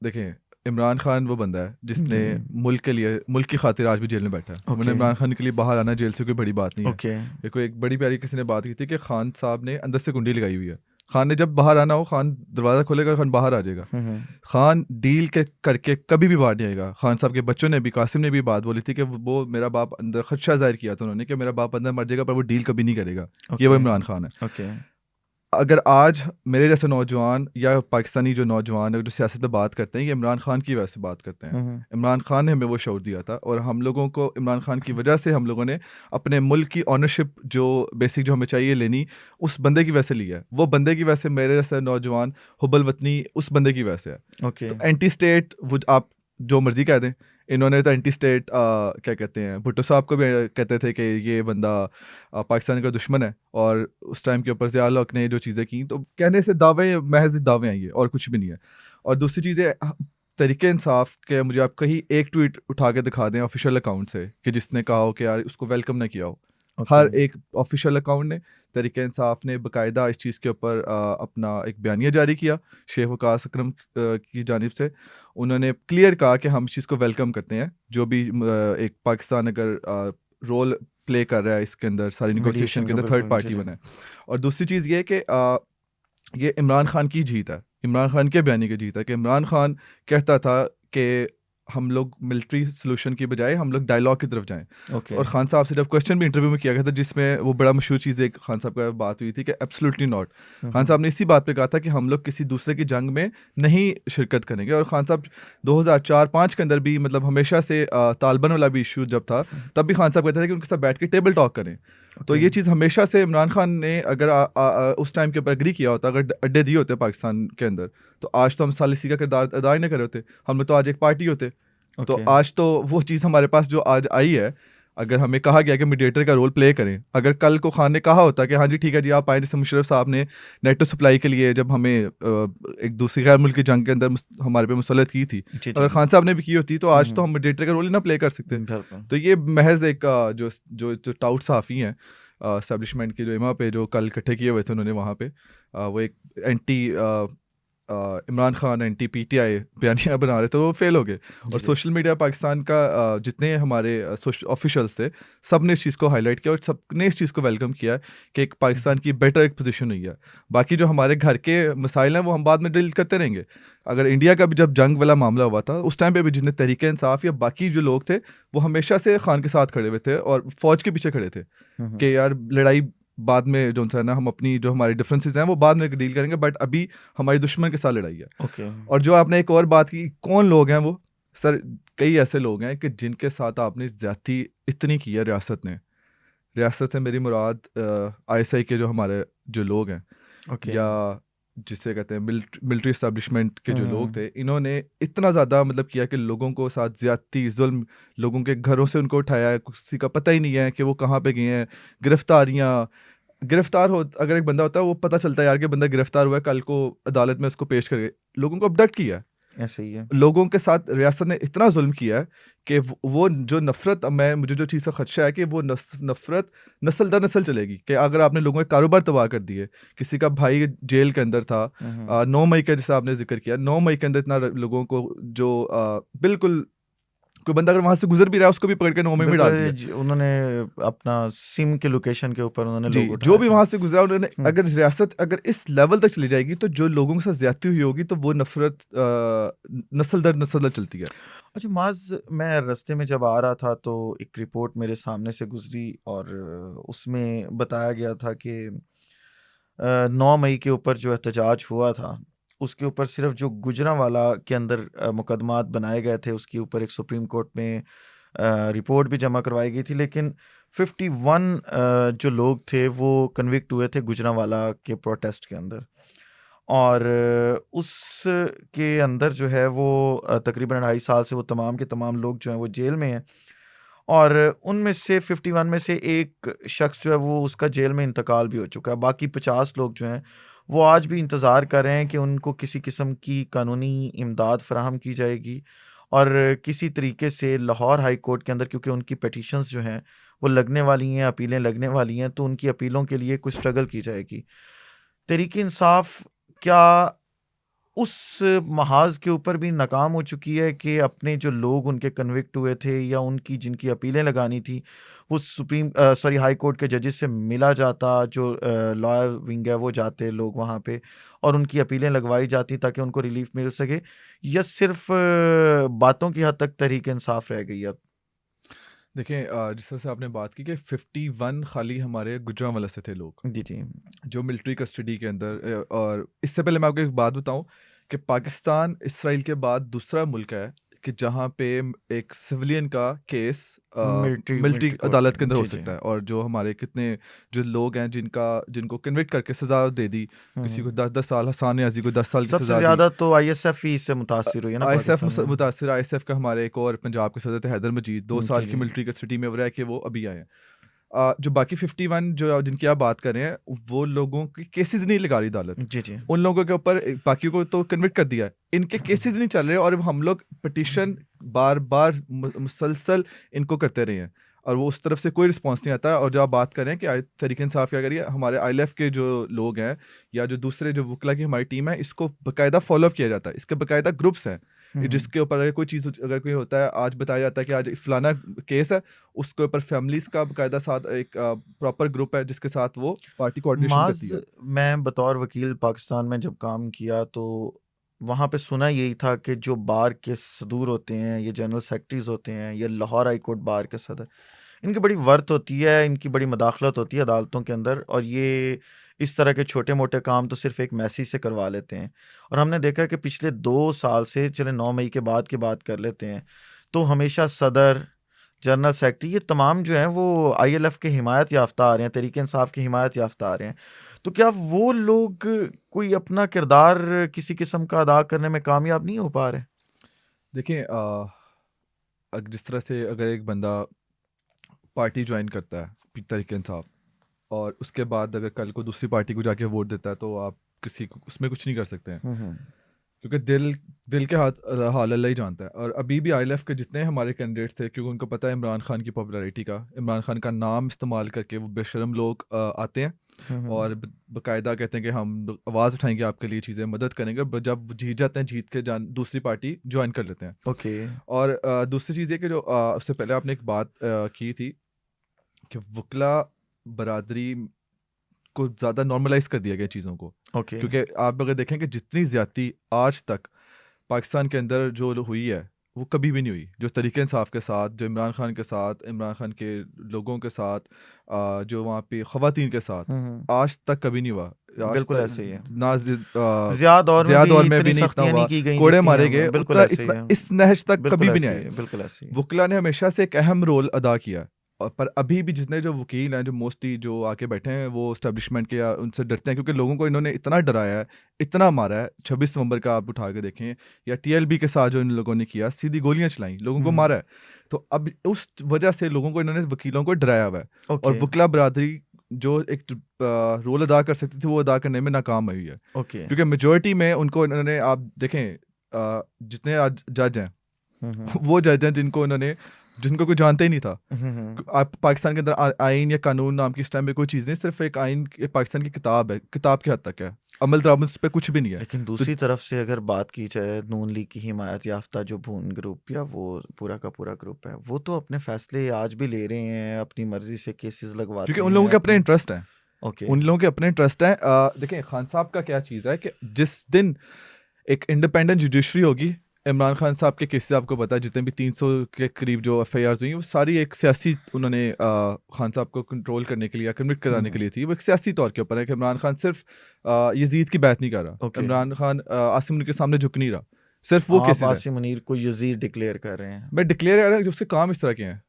देखें, इमरान खान वो बंदा है जिसने जी। मुल्क की खातिर आज भी जेल में बैठा है। मैंने ओके। इमरान खान के लिए बाहर आना जेल से कोई बड़ी बात नहीं है। ओके। देखो, एक बड़ी प्यारी किसी ने बात की थी कि खान साहब ने अंदर से कुंडी लगाई हुई है। खान ने जब बाहर आना हो, खान दरवाज़ा खोलेगा, खान बाहर आ जाएगा। हम्म। खान डील के करके कभी भी बाहर नहीं आएगा। खान साहब के बच्चों ने भी, कासिम ने भी बात बोली थी कि वो मेरा बाप अंदर, खदशा जाहिर किया था उन्होंने कि मेरा बाप अंदर मर जाएगा पर वो डील कभी नहीं करेगा। ये वो ओके। इमरान खान है। ओके। अगर आज मेरे जैसे नौजवान या पाकिस्तानी जो नौजवान है जो सियासत पे बात करते हैं, ये इमरान खान की वजह से बात करते हैं। हम्म। इमरान खान ने हमें वो शऊर दिया था, और हम लोगों को इमरान खान की वजह से हम लोगों ने अपने मुल्क की ऑनरशिप जो बेसिक जो हमें चाहिए लेनी, उस बंदे की वजह से लिया है। वो बंदे की वजह से मेरे जैसे नौजवान हुब्बल वतनी उस बंदे की वजह से है। ओके। तो एंटी स्टेट वो आप जो मर्जी कह दें, इन्होंने तो एंटी स्टेट क्या कहते हैं, भुट्टो साहब को भी कहते थे कि ये बंदा पाकिस्तान का दुश्मन है, और उस टाइम के ऊपर ज़िया हक ने जो चीज़ें की, तो कहने से दावे, महज दावे हैं ये, और कुछ भी नहीं है। और दूसरी चीज़ें, तरीके इंसाफ के मुझे आप कहीं एक ट्वीट उठा के दिखा दें ऑफिशियल अकाउंट से कि जिसने कहा हो कि यार उसको वेलकम ना किया हो। ओके। हर एक ऑफिशियल अकाउंट ने, तहरीक इंसाफ ने बाकायदा इस चीज़ के ऊपर अपना एक बयानिया जारी किया शेख वकास अकरम की जानिब से। उन्होंने क्लियर कहा कि हम इस चीज़ को वेलकम करते हैं, जो भी एक पाकिस्तान अगर रोल प्ले कर रहा है इसके अंदर, सारी निगोसिएशन मीडिएशन के का, अंदर थर्ड बिल्कुल जी पार्टी जी। बना है। और दूसरी चीज़ ये है कि ये इमरान खान की जीत है, इमरान खान के बयानी की जीत है, कि इमरान खान कहता था कि हम लोग मिलिट्री सोल्यूशन की बजाय हम लोग डायलॉग की तरफ जाएं। ओके। और खान साहब से जब क्वेश्चन भी इंटरव्यू में किया गया था, जिसमें वो बड़ा मशहूर चीज़ एक खान साहब का बात हुई थी कि एब्सोल्युटली नॉट। खान साहब ने इसी बात पे कहा था कि हम लोग किसी दूसरे की जंग में नहीं शिरकत करेंगे। और खान साहब 2004-5 के अंदर भी, मतलब हमेशा से तालिबान वाला भी इशू जब था, तब भी खान साहब कहते थे कि उनके साथ बैठ के टेबल टॉक करें। तो ये चीज़ हमेशा से इमरान खान ने अगर उस टाइम के ऊपर एग्री किया होता, अगर अड्डे दिए होते पाकिस्तान के अंदर, तो आज तो हम सालिसी का किरदार अदा ही नहीं करे होते, हम लोग तो आज एक पार्टी होते। तो ओके। आज तो वो चीज़ हमारे पास जो आज आई है, अगर हमें कहा गया कि मीडिएटर का रोल प्ले करें, अगर कल को खान ने कहा होता कि हाँ जी ठीक है जी आप आए, जैसे मुशर्रफ साहब ने नेटो सप्लाई के लिए जब हमें एक दूसरी गैर मुल्क की जंग के अंदर हमारे पे मुसलत की थी, जी अगर जी। खान साहब ने भी की होती तो आज तो हम मीडिएटर का रोल ही ना प्ले कर सकते। बिल्कुल। तो ये महज एक जो जो जो टाउट सहाफ़ी हैं एस्टेब्लिशमेंट के, जो इमा पे जो कल इकट्ठे किए हुए थे उन्होंने वहाँ पे, वो एक anti Imran Khan anti PTI बयानियाँ बना रहे थे, वो फेल हो गए। जी और जी। सोशल मीडिया पाकिस्तान का जितने हमारे सोशल ऑफिशियल्स थे, सब ने इस चीज़ को हाईलाइट किया और सब ने इस चीज़ को वेलकम किया कि एक पाकिस्तान की बेटर एक पोजीशन हुई है। बाकी जो हमारे घर के मसाइल हैं वो हम बाद में डील करते रहेंगे। अगर इंडिया का भी जब जंग वाला मामला हुआ था, उस टाइम पे भी जितने तहरीक इंसाफ या बाकी जो लोग थे, वो हमेशा से खान के साथ खड़े हुए थे और फौज के पीछे खड़े थे कि यार लड़ाई बाद में जो है ना, हम अपनी जो हमारी डिफरेंसेस हैं वो बाद में डील करेंगे, बट अभी हमारी दुश्मन के साथ लड़ाई है। ओके। और जो आपने एक और बात की, कौन लोग हैं वो? सर, कई ऐसे लोग हैं कि जिनके साथ आपने ज्यादती इतनी की है रियासत से मेरी मुराद आईएसआई के जो हमारे जो लोग हैं, ओके। या जिसे कहते हैं मिलिट्री एस्टेब्लिशमेंट के जो लोग थे, इन्होंने इतना ज़्यादा मतलब किया कि लोगों को साथ ज्यादती जुल्म, लोगों के घरों से उनको उठाया है, किसी का पता ही नहीं है कि वो कहाँ पे गए हैं। गिरफ्तारियाँ, गिरफ्तार हो अगर एक बंदा होता है, वो पता चलता है यार कि बंदा गिरफ्तार हुआ है, कल को अदालत में उसको पेश करके लोगों को अबडक्ट किया है। ऐसे ही है। लोगों के साथ रियासत ने इतना जुल्म किया है कि वो जो नफरत, अब मैं मुझे जो चीज़ का खदशा है कि वो नफरत नस्ल दर नस्ल चलेगी। कि अगर आपने लोगों के कारोबार तबाह कर दिए, किसी का भाई जेल के अंदर था, 9 मई का जैसा आपने जिक्र किया, 9 मई के अंदर इतना लोगों को जो बिल्कुल, कोई बंदा अगर वहां से गुजर भी रहा है उसको भी पकड़ के 9 मई में डाल दिया। उन्होंने अपना सिम के लोकेशन के ऊपर उन्होंने जी, लोग जो उठाए भी थे। वहां से गुजरा उन्होंने, हम्म। अगर रियासत अगर इस लेवल तक चली जाएगी, तो जो लोगों के साथ ज्यादती हुई होगी, तो वो नफरत नस्ल दर नस्ल चलती है। अच्छा माज, मैं रास्ते में जब आ रहा था तो एक रिपोर्ट मेरे सामने से गुजरी और उसमें बताया गया था कि 9 मई के ऊपर जो एहतजाज हुआ था उसके ऊपर सिर्फ जो गुजरांवाला के अंदर मुकदमात बनाए गए थे उसके ऊपर एक सुप्रीम कोर्ट में रिपोर्ट भी जमा करवाई गई थी, लेकिन 51 जो लोग थे वो कन्विक्ट हुए थे गुजरांवाला के प्रोटेस्ट के अंदर। और उस के अंदर जो है वो तकरीबन 2.5 साल से वो तमाम के तमाम लोग जो हैं वो जेल में हैं। और उनमें से 51 में से एक शख्स जो है वो उसका जेल में इंतकाल भी हो चुका है। बाकी 50 लोग जो हैं वो आज भी इंतज़ार कर रहे हैं कि उनको किसी किस्म की कानूनी इमदाद फराहम की जाएगी और किसी तरीके से लाहौर हाई कोर्ट के अंदर, क्योंकि उनकी पटिशन्स जो हैं वो लगने वाली हैं, अपीलें लगने वाली हैं, तो उनकी अपीलों के लिए कुछ स्ट्रगल की जाएगी। तहरीक इंसाफ क्या उस महाज के ऊपर भी नाकाम हो चुकी है कि अपने जो लोग उनके कन्विक्ट हुए थे या उनकी जिनकी अपीलें लगानी थी वो हाई कोर्ट के जजेस से मिला जाता, जो लॉयर विंग है वो जाते लोग वहाँ पे और उनकी अपीलें लगवाई जाती ताकि उनको रिलीफ मिल सके, या सिर्फ बातों की हद तक तहरीक इंसाफ रह गई अब? देखिए, जिस तरह से आपने बात की कि 51 खाली हमारे गुजरांवाला से थे लोग जी जी। जो मिलिट्री कस्टडी के अंदर, और इससे पहले मैं आपको एक बात बताऊं कि पाकिस्तान इसराइल के बाद दूसरा मुल्क है कि जहां पे एक सिविलियन का case military military military court अदालत के में। अंदर हो जी जी। सकता है। और जो हमारे कितने जो लोग हैं जिनको कन्विक्ट करके सज़ा दे दी, किसी को हम्म। 10-10 साल, हसान नियाज़ी को 10 साल की सबसे सज़ा दी। ज़्यादा तो आईएसएफ ही इससे मुतासिर हुई है ना आईएसएफ पाकिस्तान में। मुतासिर, आईएसएफ का हमारे एक और पंजाब के सदर थे हैदर मजीद, 2 साल जी की जी। मिलिट्री कस्टडी में वो रह के वो अभी आए हैं। जो बाकी 51 जो जिनकी आप बात कर रहे हैं, वो लोगों की केसेस नहीं लगा रही अदालत। जी जी। उन लोगों के ऊपर बाकियों को तो कन्विक्ट कर दिया है, इनके केसेस नहीं चल रहे और हम लोग पिटीशन बार बार मुसलसल इनको करते रहे हैं और वो उस तरफ से कोई रिस्पांस नहीं आता। और जो आप बात कर रहे हैं कि तहरीक इंसाफ क्या करिए, हमारे आईएलएफ के जो लोग हैं या जो दूसरे जो वकला की हमारी टीम है, इसको बाकायदा फॉलोअप किया जाता है, इसके बाकायदा ग्रुप्स हैं जिसके ऊपर अगर कोई चीज़ अगर कोई होता है, आज बताया जाता है कि आज फलाना केस है, उसके ऊपर फैमिलीज का बाकायदा साथ एक प्रॉपर ग्रुप है जिसके साथ वो पार्टी कोऑर्डिनेशन करती माज, है। मैं बतौर वकील पाकिस्तान में जब काम किया तो वहाँ पे सुना यही था कि जो बार के सदूर होते हैं, ये जनरल सेक्रेटरीज होते हैं, ये लाहौर हाई कोर्ट बार के सदर, इनकी बड़ी वर्थ होती है, इनकी बड़ी मदाखलत होती है अदालतों के अंदर, और ये इस तरह के छोटे मोटे काम तो सिर्फ एक मैसेज से करवा लेते हैं। और हमने देखा कि पिछले 2 साल से, चले 9 मई के बाद की बात कर लेते हैं, तो हमेशा सदर, जनरल सेक्रेटरी, ये तमाम जो हैं वो आईएलएफ के हिमायत याफ्ता आ रहे हैं, तहरीक इंसाफ के हिमायत याफ्ता आ रहे हैं। तो क्या वो लोग कोई अपना किरदार किसी किस्म का अदा करने में कामयाब नहीं हो पा रहे? देखिए, जिस तरह से अगर एक बंदा पार्टी ज्वाइन करता है तहरीक इंसाफ, और उसके बाद अगर कल को दूसरी पार्टी को जाके वोट देता है, तो आप किसी को उसमें कुछ नहीं कर सकते हैं। हम्म। क्योंकि दिल के हाल अल्लाह ही जानता है। और अभी भी ILF के जितने हमारे कैंडिडेट्स थे, क्योंकि उनको पता है इमरान खान की पॉपुलैरिटी का, इमरान खान का नाम इस्तेमाल करके वो बेशरम लोग आते हैं और बाकायदा कहते हैं कि हम आवाज़ उठाएंगे आपके लिए, चीज़ें मदद करेंगे, जब जीत जाते हैं जीत के दूसरी पार्टी ज्वाइन कर लेते हैं। ओके और दूसरी चीज़ ये कि जो उससे पहले आपने एक बात की थी कि वकला बरादरी को ज़्यादा नॉर्मलाइज कर दिया गया चीज़ों को, ओके क्योंकि आप अगर देखें कि जितनी ज़्यादती आज तक पाकिस्तान के अंदर जो हुई है वो कभी भी नहीं हुई, जो तरीके इंसाफ के साथ, जो इमरान खान के साथ, इमरान खान के लोगों के साथ, जो वहाँ पे ख़वातीन के साथ, आज तक कभी नहीं हुआ। आज बिल्कुल तक ऐसे ही है। ना ज़िया दौर में ज़्यादा दौर भी में भी इतनी नहीं इतना सख्तियां हुआ, नहीं की गई कोड़े जितनी मारे हैं। गए, बिल्कुल उतना ऐसे ही इतना है, इस नहज तक बिल्कुल कभी भी नहीं ऐसे ही आए। है, बिल्कुल ऐसे ही है। वकला ने हमेशा से एक अहम रोल अदा किया, और पर अभी भी जितने जो वकील हैं, जो मोस्टली जो आके बैठे हैं, वो इस्टेब्लिशमेंट के या उनसे डरते हैं, क्योंकि लोगों को इन्होंने इतना डराया है, इतना मारा है। 26 नवंबर का आप उठा के देखें, या TLB के साथ जो इन लोगों ने किया, सीधी गोलियां चलाई, लोगों को मारा है। तो अब उस वजह से लोगों को इन्होंने वकीलों को डराया हुआ है, और ओके वकला बरादरी जो एक रोल अदा कर सकती थी वो अदा करने में नाकाम हुई है, ओके क्योंकि मेजोरिटी में उनको इन्होंने, आप देखें जितने आज जज हैं वो जज हैं जिनको कोई जानते ही नहीं था। आप पाकिस्तान के अंदर आइन या कानून नाम की इस टाइम में कोई चीज़ नहीं, सिर्फ एक आइन पाकिस्तान की किताब है, किताब की हद तक है, अमल दरामद उस पे कुछ भी नहीं है। लेकिन तो दूसरी तरफ से अगर बात की जाए, नून लीग की हिमायत याफ्ता जो भून ग्रुप या वो पूरा का पूरा ग्रुप है, वो तो अपने फैसले आज भी ले रहे हैं, अपनी मर्जी से केसेस लगवाते क्योंकि हैं उन लोगों के अपने अपने। इंटरेस्ट हैं, ओके उन लोगों के अपने इंटरेस्ट हैं। देखें खान साहब का क्या चीज़ है कि जिस दिन एक इंडिपेंडेंट जुडिशरी होगी, इमरान खान साहब के केसेस आपको पता है, जितने भी 300 के करीब जो FIRs हुई, वो सारी एक सियासी, उन्होंने खान साहब को कंट्रोल करने के लिए या कन्विक्ट कराने के लिए थी। वो एक सियासी तौर के ऊपर है कि इमरान खान सिर्फ यजीद की बात नहीं कर रहा, ओके। इमरान खान आसिम मुनीर के सामने झुक नहीं रहा, सिर्फ वो आप केसेस है। आसिम मुनीर को यजीद डिक्लेयर कर रहे हैं? मैं डिक्लेयर कर रहा हूँ, उसके काम इस तरह के हैं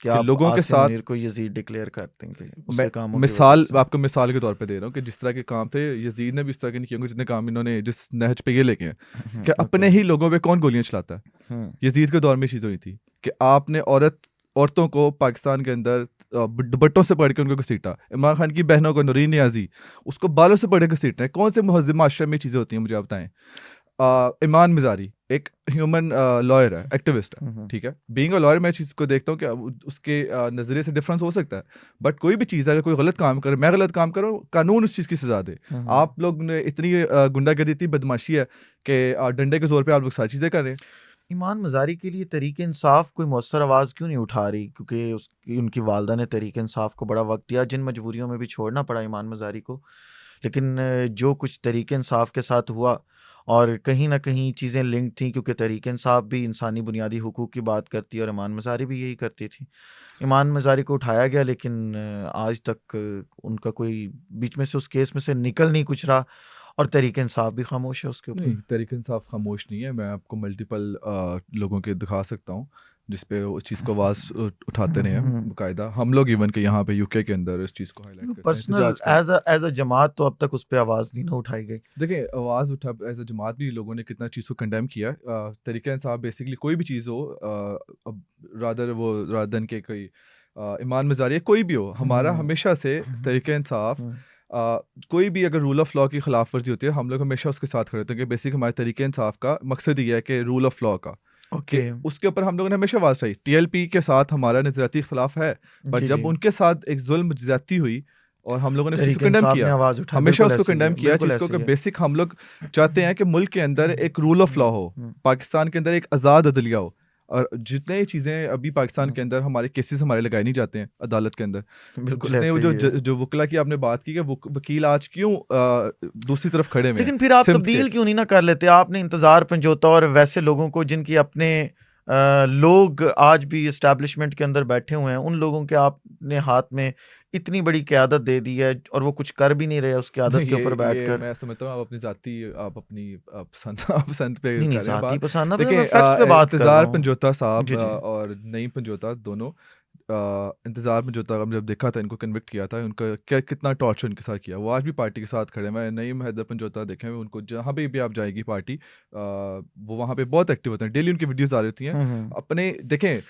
क्या कि आप लोगों के आसिम साथ, मुनीर को यजीद डिक्लेयर कर देंगे मैं उसके कामों की वजह मिसाल से? आपको मिसाल के तौर पे दे रहा हूँ कि जिस तरह के काम थे, यजीद ने भी इस तरह के नहीं किए होंगे जितने काम इन्होंने जिस नहज पे ये लेके हैं कि अपने ही लोगों पे कौन गोलियां चलाता है। यजीद के दौर में चीज़ हुई थी कि आपने औरतों को पाकिस्तान के अंदर दुपट्टों से पकड़ के उनको घसीटा। इमरान खान की बहनों को, नूरीन नियाजी, उसको बालों से पकड़ के घसीटना है। कौन से मुहज़्ज़म माशरे में चीज़ें होती हैं, मुझे आप बताएं। इमान मिजारी एक ह्यूमन लॉयर है, एक्टिविस्ट है, ठीक है। बीइंग अ लॉयर मैं चीज़ को देखता हूँ कि उसके नज़रिए से डिफरेंस हो सकता है, बट कोई भी चीज़ अगर कोई गलत काम करे, मैं गलत काम करूँ, कानून उस चीज़ की सजा दे। आप लोग ने इतनी गुंडागर्दी, इतनी बदमाशी है कि डंडे के जोर पे आप लोग सारी चीज़ें कर रहे हैं। ईमान मज़ारी के लिए तहरीक इंसाफ कोई मौसर आवाज़ क्यों नहीं उठा रही? क्योंकि उसकी उनकी वालदा ने तहरीक इंसाफ को बड़ा वक्त दिया, जिन मजबूरियों में भी छोड़ना पड़ा ईमान मज़ारी को। लेकिन जो कुछ तहरीक इंसाफ के साथ हुआ, और कहीं ना कहीं चीज़ें लिंक थी, क्योंकि तहरीक इंसाफ भी इंसानी बुनियादी हुकूक की बात करती है और ईमान मज़ारी भी यही करती थी। ईमान मज़ारी को उठाया गया, लेकिन आज तक उनका कोई बीच में से उस केस में से निकल नहीं कुछ रहा, और तहरीक इंसाफ भी खामोश है उसके नहीं, ऊपर। तहरीक इंसाफ खामोश नहीं है। मैं आपको मल्टीपल लोगों के दिखा सकता हूँ जिसपे उस चीज़ को आवाज़ उठाते रहे हैं बाकायदा। हम लोग इवन के यहाँ पे UK के अंदर इस चीज़ को हाईलाइट करते हैं, पर्सनल एहतजाज करते हैं। एज अ जमात तो अब तक उस पर आवाज़ नहीं ना उठाई गई। देखिए आवाज़ उठा एज अ जमात भी लोगों ने कितना चीज़ को कंडेम किया है। तहरीक इंसाफ बेसिकली कोई भी चीज़ हो, अब रादर देन के कोई ईमान मज़ारी कोई भी हो, हमारा हमेशा से तहरीक इंसाफ कोई भी अगर रूल ऑफ लॉ की खिलाफ वर्जी होती है, हम लोग हमेशा उसके साथ खड़े होते हैं। कि बेसिक हमारे तरीके इंसाफ का मकसद ये है कि रूल ऑफ लॉ का, ओके कि उसके ऊपर हम लोगों ने हमेशा आवाज़ उठाई। TLP के साथ हमारा नज़रियाती इख्तलाफ है, बट जी जब जी, उनके साथ एक जुल्म ज्यादती हुई और हम लोगों ने उस चीज़ तहरीक को कंडेम इंसाफ ने किया, आवाज़ उठाई, हमेशा बिल्कुल उसको ऐसे ही कंडेम है, किया बिल्कुल चीज़ को, ऐसे कि ही है। बेसिक हम लोग चाहते हैं कि मुल्क के अंदर एक रूल ऑफ लॉ हो, पाकिस्तान के अंदर एक आज़ाद अदलिया हो। और जितने चीज़ें अभी पाकिस्तान के अंदर हमारे केसेस हमारे लगाए नहीं जाते हैं अदालत के अंदर, बिल्कुल जितने वो ऐसे ही है। जो वकला की आपने बात की कि वकील आज क्यों दूसरी तरफ खड़े हुए हैं, लेकिन फिर आप सिमत के। तब्दील क्यों नहीं ना कर लेते? आपने इंतज़ार पंजोता और वैसे लोगों को जिनकी अपने लोग आज भी इस्टेब्लिशमेंट के अंदर बैठे हुए हैं, उन लोगों के आपने हाथ में इतनी बड़ी क़यादत दे दी है, और वो कुछ कर भी नहीं रहे उस क़यादत के ऊपर ये बैठकर। मैं समझता हूँ आप अपनी पसंद पे नहीं नहीं, कर रहे हैं ज़ाती बात। पसंद ना, देखिए मैं फैक्ट्स पे बात कर रहा इंतज़ार हूँ। पंजोता साहब जी जी। और नईम पंजोता दोनों, इंतज़ार पंजोता का जब देखा था, इनको कन्विक्ट किया था, उनका क्या कितना टॉर्चर इनके साथ किया, वो आज भी पार्टी के साथ खड़े हैं। मैं नईम हैदर पंजोता देखे हैं, उनको जहाँ पे भी आप जाएगी पार्टी, वो वहाँ पे बहुत एक्टिव होते हैं, डेली उनकी वीडियोज़ आ रही होती हैं अपने। देखें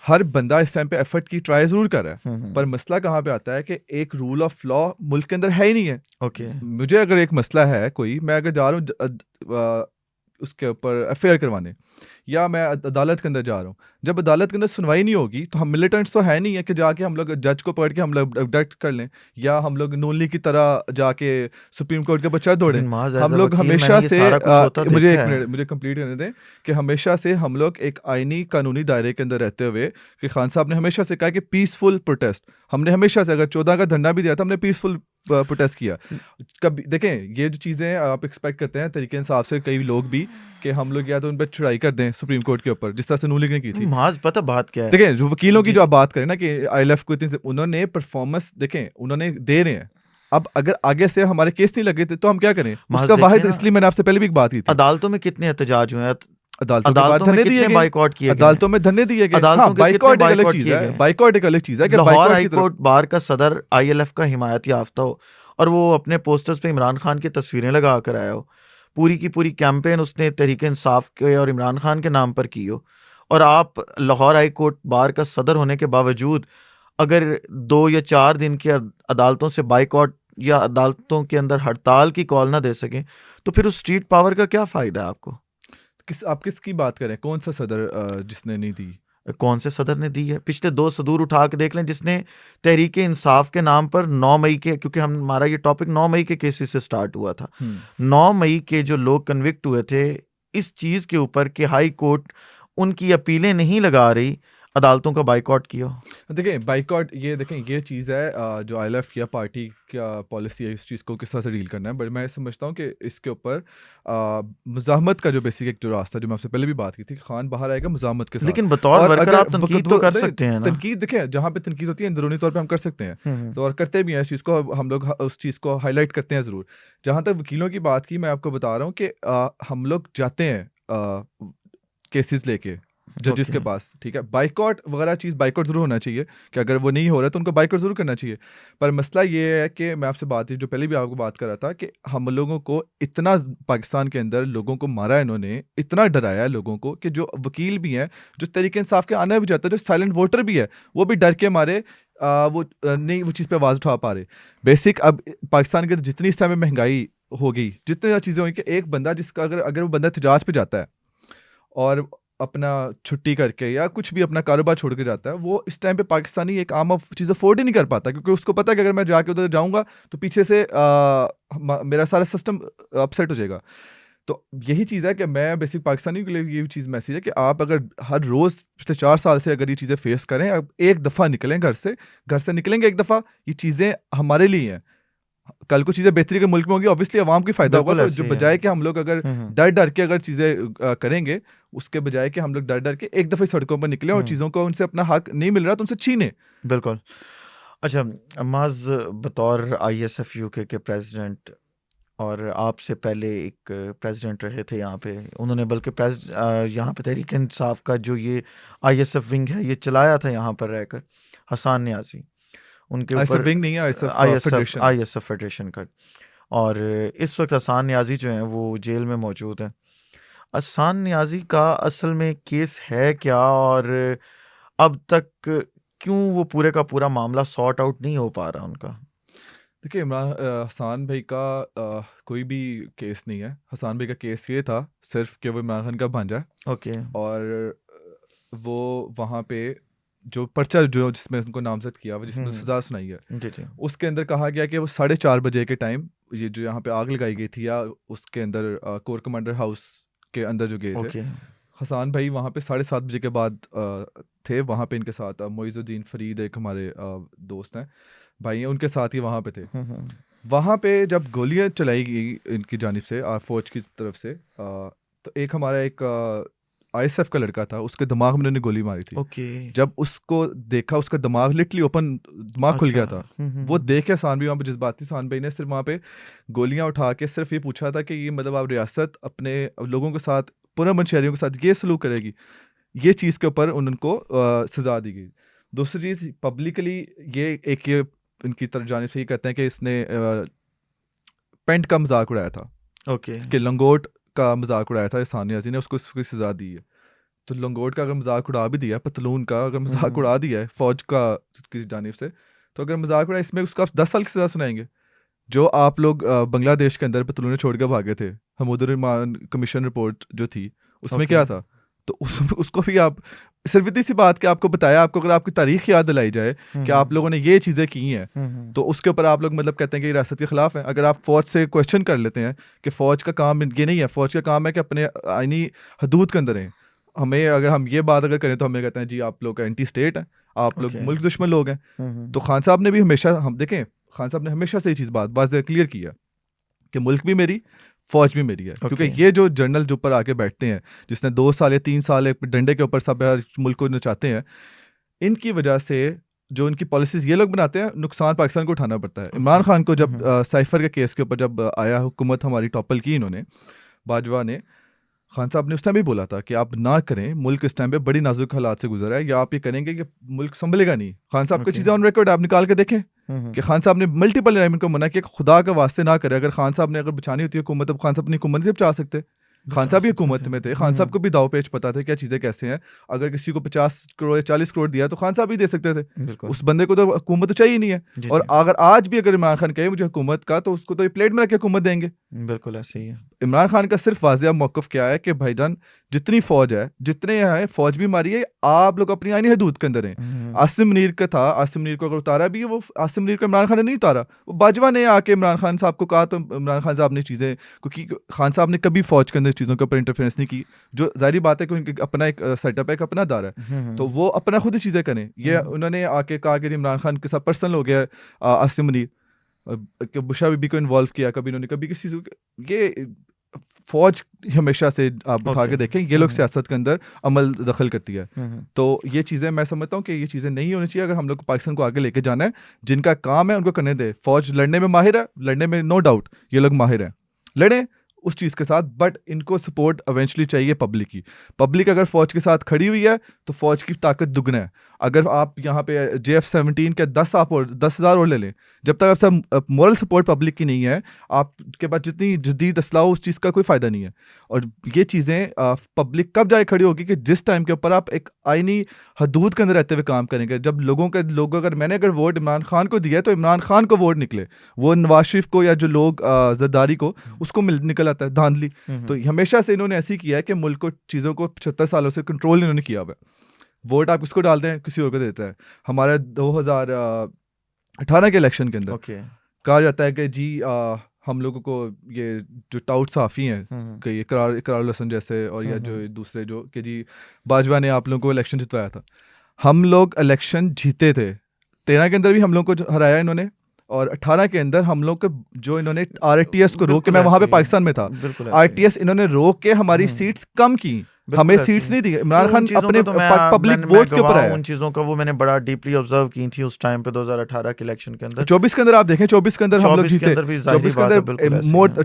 हर बंदा इस टाइम पे एफर्ट की ट्राई ज़रूर कर रहा है, पर मसला कहाँ पे आता है कि एक रूल ऑफ लॉ मुल्क के अंदर है ही नहीं है। ओके मुझे अगर एक मसला है कोई, मैं अगर जा रहा हूँ उसके ऊपर अफेयर करवाने, या मैं अदालत के अंदर जा रहा हूँ, जब अदालत के अंदर सुनवाई नहीं होगी तो हम मिलिटेंट्स तो है नहीं है कि जाके हम लोग जज को पकड़ के हम लोग अबडक्ट कर लें, या हम लोग नून लीग की तरह जाके सुप्रीम कोर्ट के ऊपर चढ़ दौड़ें। लेकिन माज एज हम अ लोग वकील हमेशा मैंने ये से सारा कुछ होता मुझे देखा एक है। मिनट मुझे कंप्लीट करने दें कि हमेशा से हम लोग एक आईनी कानूनी दायरे के अंदर रहते हुए, कि खान साहब ने हमेशा से कहा कि पीसफुल प्रोटेस्ट, हमने हमेशा से, अगर 14 का धरना भी दिया था हमने पीसफुल प्रोटेस्ट किया। कभी देखें ये जो चीज़ें आप एक्सपेक्ट करते हैं तरीके इंसाफ से कई लोग भी, कि हम लोग या तो उन पर चढ़ाई कर दें सुप्रीम कोर्ट के ऊपर, जिस तरह से नून लीग ने की थी। माज पता बात क्या है देखें जो वकीलों की जी जो आप बात करें ना कि ILF को इतनी उन्होंने परफॉर्मेंस देखें, उन्होंने दे रहे हैं, अब अगर आगे से हमारे केस नहीं लगे थे तो हम क्या करें, माज उसका देखिए वाहिद, ना, इसलिए मैंने आपसे पहले भी एक बात की थी, अदालतों में कितने एहतजाज हुए हैं, अदालतों के बाद अदालतों में धरने दिए कितने गए, बाइकआउट किए गए हैं, अदालतों में धरने दिए गए। हाँ, अदालतों के कितने बाइकआउट एक अलग बाइकआउट चीज़ किए है, गए। बाइकआउट एक अलग चीज़ है कि लाहौर बाइकआउट हाई की तरफ। कोर्ट बार का सदर ILF का हिमायत याफ्ता हो और वो अपने पोस्टर्स पे इमरान खान की तस्वीरें लगा कर आया हो, पूरी की पूरी कैंपेन उसने तहरीक इंसाफ के और इमरान खान के नाम पर की हो, और आप लाहौर हाई कोर्ट बार का सदर होने के बावजूद अगर 2 या 4 दिन की अदालतों से बाइकआउट या अदालतों के अंदर हड़ताल की कॉल ना दे सकें, तो फिर उस स्ट्रीट पावर का क्या फ़ायदा है आपको? आप किसकी बात करें, कौन सा सदर जिसने नहीं दी? कौन से सदर ने दी है? पिछले 2 सदूर उठा के देख लें जिसने तहरीक इंसाफ के नाम पर 9 मई के, क्योंकि हमारा ये टॉपिक 9 मई के केसेस से स्टार्ट हुआ था, 9 मई के जो लोग कन्विक्ट हुए थे इस चीज़ के ऊपर कि हाई कोर्ट उनकी अपीलें नहीं लगा रही, अदालतों का बाइकआउट किया। देखें बाइकआउट, ये देखें ये चीज़ है जो ILF या पार्टी का पॉलिसी है, इस चीज़ को किस तरह से डील करना है, बट मैं समझता हूँ कि इसके ऊपर मुज़ाहमत का जो बेसिक एक जो रास्ता, जो मैं आपसे पहले भी बात की थी, खान बाहर आएगा मुज़ाहमत के साथ। लेकिन बतौर और वर्कर अगर आप तनकीद तो कर सकते हैं ना। तनकीद देखें, जहाँ पे तनकीद होती है अंदरूनी तौर पे हम कर सकते हैं, हम्म, तो और करते भी हैं इस चीज़ को, हम लोग उस चीज़ को हाईलाइट करते हैं ज़रूर। जहाँ तक वकीलों की बात की, मैं आपको बता रहा हूँ कि हम लोग जाते हैं केसेस लेके जजेस के ओके। पास, ठीक है, बाइकआउट वगैरह चीज़, बाइकआउट ज़रूर होना चाहिए कि अगर वो नहीं हो रहा है तो उनको बाइकआउट ज़रूर करना चाहिए। पर मसला ये है कि मैं आपसे बात जो पहले भी आपको बात कर रहा था, कि हम लोगों को इतना पाकिस्तान के अंदर लोगों को मारा है इन्होंने, इतना डराया है लोगों को, कि जो वकील भी हैं, जो तरीके इंसाफ के आना भी चाहते हैं, जो साइलेंट वोटर भी है, वो भी डर के मारे नहीं वो चीज़ पे आवाज़ उठा पा रहे। बेसिक अब पाकिस्तान के अंदर जितनी इस टाइम महंगाई हो गई, जितनी ज़्यादा चीज़ें हुई, कि एक बंदा जिसका अगर अगर वो बंदा एहतजाज पे जाता है और अपना छुट्टी करके या कुछ भी अपना कारोबार छोड़ के जाता है, वो इस टाइम पे पाकिस्तानी एक आम चीज़ अफोर्ड ही नहीं कर पाता, क्योंकि उसको पता है कि अगर मैं जाके उधर जाऊंगा तो पीछे से मेरा सारा सिस्टम अपसेट हो जाएगा। तो यही चीज़ है कि मैं बेसिक पाकिस्तानी के लिए ये चीज़ मैसेज है कि आप अगर हर रोज़ पिछले 4 साल से अगर ये चीज़ें फेस करें, अब एक दफ़ा निकलें घर से निकलेंगे एक दफ़ा, ये चीज़ें हमारे लिए हैं। कल को चीज़ें बेहतरी के मुल्क में होंगी, ऑब्वियसली आवाम को फ़ायदा होगा। बिल्कुल तो ऐसे जो ही है। बजाय कि हम लोग अगर डर डर के अगर चीज़ें करेंगे, उसके बजाय कि हम लोग डर डर के एक दफ़े सड़कों पर निकले और चीज़ों को उनसे अपना हक नहीं मिल रहा तो उनसे छीने। बिल्कुल। अच्छा, अम्माज बतौर ISF UK के प्रेसिडेंट, और आपसे पहले एक प्रेसिडेंट रहे थे यहाँ पे, उन्होंने बल्कि यहाँ पे तहरीक इंसाफ का जो ये ISF विंग है ये चलाया था यहाँ पर रहकर, हसान नियाज़ी उनके ISF ऊपर, विंग नहीं है, ISF फेडरेशन है। ISF फेडरेशन का, और इस वक्त हसान नियाज़ी जो हैं वो जेल में मौजूद हैं। हसान नियाज़ी का असल में केस है क्या, और अब तक क्यों वो पूरे का पूरा मामला सॉर्ट आउट नहीं हो पा रहा उनका? देखिए हसान भाई का कोई भी केस नहीं है। हसान भाई का केस ये था सिर्फ कि वो इमरान खान का भांजा है, ओके। और वो वहाँ पे जो पर्चा जो जिसमें उनको नामजद किया, वो जिसमें सज़ा सुनाई है, जी जी। उसके अंदर कहा गया कि वो 4:30 बजे के टाइम ये जो यहाँ पे आग लगाई गई थी, या उसके अंदर कोर कमांडर हाउस के अंदर जो गए थे, ओके। हसान भाई वहाँ पे 7:30 बजे के बाद थे वहाँ पे। इनके साथ मोइज़ुद्दीन फरीद एक हमारे दोस्त हैं, भाई हैं, उनके साथ ही वहाँ पे थे। वहाँ पे जब गोलियाँ चलाई गई इनकी जानिब से, फ़ौज की तरफ से, तो एक हमारा एक ISF का लड़का था, उसके दिमाग में उन्होंने गोली मारी थी। ओके। जब उसको देखा, उसका दिमाग लिटरली ओपन दिमाग खुल अच्छा। गया था। वो देख के हसान भाई वहाँ पे जज्बाती, हसान भाई ने सिर्फ वहाँ पे गोलियाँ उठा के सिर्फ ये पूछा था कि ये मतलब आप रियासत अपने लोगों के साथ, पुरअमन शहरियों के साथ ये सलूक करेगी, ये चीज़ के ऊपर उनको सज़ा दी गई। दूसरी चीज़, पब्लिकली ये इनकी तरफ जाने से ये कहते हैं कि इसने पेंट का मजाक उड़ाया था, ओके। कि लंगोट का मजाक उड़ाया था हसान नियाज़ी ने, उसको उसकी सज़ा दी है। तो लंगोट का अगर मजाक उड़ा भी दिया, पतलून का अगर मजाक उड़ा दिया है फौज का की जानिब से, तो अगर मजाक उड़ा, इसमें उसका 10 साल की सज़ा सुनाएंगे। जो आप लोग बांग्लादेश के अंदर पतलूने छोड़ के भागे थे, हमूदुर्रहमान कमीशन रिपोर्ट जो थी उसमें ओके। क्या था, तो उसको भी आप सिर्फ इतनी सी बात कि आपको बताया, आपको अगर आपकी तारीख याद दिलाई जाए कि आप लोगों ने ये चीज़ें की हैं, तो उसके ऊपर आप लोग मतलब कहते हैं कि रियासत के खिलाफ है। अगर आप फ़ौज से क्वेश्चन कर लेते हैं कि फ़ौज का काम ये नहीं है, फ़ौज का काम है कि अपने आईनी हदूद के अंदर रहें। हमें अगर हम ये बात अगर करें तो हमें कहते हैं जी आप लोग एंटी स्टेट हैं, आप लोग ओके। मुल्क दुश्मन लोग हैं। तो खान साहब ने भी हमेशा, हम देखें, खान साहब ने हमेशा से ये चीज़ बात वाज़ेह क्लियर की है कि मुल्क भी मेरी, फौज भी मेरी है। क्योंकि ओके। ये जो जनरल जो ऊपर आके बैठते हैं, जिसने 2 साल या 3 साल एक डंडे के ऊपर सब हर मुल्क को नचाते हैं, इनकी वजह से जो इनकी पॉलिसीज ये लोग बनाते हैं, नुकसान पाकिस्तान को उठाना पड़ता है। इमरान खान को जब साइफर के केस के ऊपर जब आया, हुकूमत हमारी टॉपल की इन्होंने, बाजवा ने, खान साहब ने उस टाइम भी बोला था कि आप ना करें, मुल्क इस टाइम पे बड़ी नाजुक हालात से गुजरा है, या आप ये करेंगे कि मुल्क संभलेगा नहीं। खान साहब की ओके। चीज़ें ऑन रिकॉर्ड आप निकाल के देखें कि खान साहब ने मल्टीपल टाइम इनको मना किया कि खुदा के वास्ते ना करे। अगर खान साहब ने अगर बचानी होती है हुकूमत, तो खान साहब अपनी हुकूमत नहीं बचा सकते। खान साहब भी हुकूमत में थे, खान साहब को भी दाव पेच पता था क्या चीज़ें कैसे हैं। अगर किसी को 50 करोड़ या 40 करोड़ दिया तो खान साहब भी दे सकते थे। बिल्कुल। उस बंदे को तो हुकूमत तो चाहिए नहीं है। जी और जी, अगर आज भी अगर इमरान खान कहे मुझे हुकूमत का, तो उसको तो ये प्लेट में रख के हुकूमत देंगे। बिल्कुल ऐसे ही है। इमरान खान का सिर्फ वाज़िया मौक़िफ़ क्या है कि भाईजान जितनी फ़ौज है, जितने यहाँ है, फ़ौज भी हमारी है, आप लोग अपनी आईनी हदूद के अंदर हैं। आसिम मुनीर का था, आसिम मुनीर को अगर उतारा भी, वो आसिम मुनीर को इमरान खान ने नहीं उतारा, वो बाजवा ने आके इमरान खान साहब को कहा, तो इमरान खान साहब ने चीज़ें, क्योंकि खान साहब ने कभी फ़ौज के अंदर चीज़ों के ऊपर इंटरफेरेंस नहीं की, जो ज़ाहिर बात है कि उनके अपना एक सेटअप है, एक अपना दायरा है, तो वो अपना खुद ही चीज़ें करें। ये उन्होंने आके कहा कि इमरान खान के साथ पर्सनल हो गया आसिम मुनीर, कि बुशरा बीबी को इन्वॉल्व किया, कभी इन्होंने कभी किसी ये फौज हमेशा से आप उठा के देखें, ये लोग सियासत के अंदर अमल दखल करती है। तो ये चीज़ें मैं समझता हूँ कि ये चीज़ें नहीं होनी चाहिए। अगर हम लोग को पाकिस्तान को आगे लेके जाना है, जिनका काम है उनको करने दे। फौज लड़ने में माहिर है, लड़ने में नो डाउट ये लोग माहिर हैं, लड़ें उस चीज़ के साथ, बट इनको सपोर्ट इवेंचुअली चाहिए पब्लिक की। पब्लिक अगर फ़ौज के साथ खड़ी हुई है तो फ़ौज की ताकत दुगना है। अगर आप यहाँ पे JF-17 के 10,000 और ले लें, जब तक आपसे मॉरल सपोर्ट पब्लिक की नहीं है, आपके पास जितनी जदीद असलाह उस चीज़ का कोई फ़ायदा नहीं है। और ये चीज़ें पब्लिक कब जाए खड़ी होगी कि जिस टाइम के ऊपर आप एक आईनी हदूद के अंदर रहते हुए काम करेंगे। जब लोग अगर मैंने अगर वोट इमरान खान को दिया है, तो इमरान खान को वोट निकले, वो नवाज शरीफ को या जो लोग जरदारी को, उसको निकल आता है धांधली। तो हमेशा से इन्होंने ऐसे ही किया है कि मुल्क को, चीज़ों को 75 सालों से कंट्रोल इन्होंने किया हुआ है। वोट आप किसको डालते हैं, किसी और को देता है। हमारे 2018 के इलेक्शन के अंदर ओके। कहा जाता है कि जी हम लोगों को ये जो टाउट साफ़ी हैं कि ये इकरार लसन जैसे, और या जो दूसरे जो कि जी बाजवा ने आप लोगों को इलेक्शन जितवाया था, हम लोग इलेक्शन जीते थे। 13 के अंदर भी हम लोग को हराया इन्होंने, और 18 के अंदर हम लोग को जो इन्होंने RTS को रोक के, मैं वहाँ पे पाकिस्तान में था, RTS इन्होंने रोक के हमारी सीट्स कम की, हमें सीट्स नहीं दी। इमरान खान अपने पब्लिक वोट्स के ऊपर आया। उन चीज़ों का वो मैंने बड़ा डीपली ऑब्जर्व की थी उस टाइम पे 2018 के इलेक्शन के अंदर। 24 के अंदर आप देखें, 24 के अंदर हम लोग 24 के जीते, अंदर भी ज़ाहिर 24 के बात है, अंदर बिल्कुल ऐसे ही मोर है।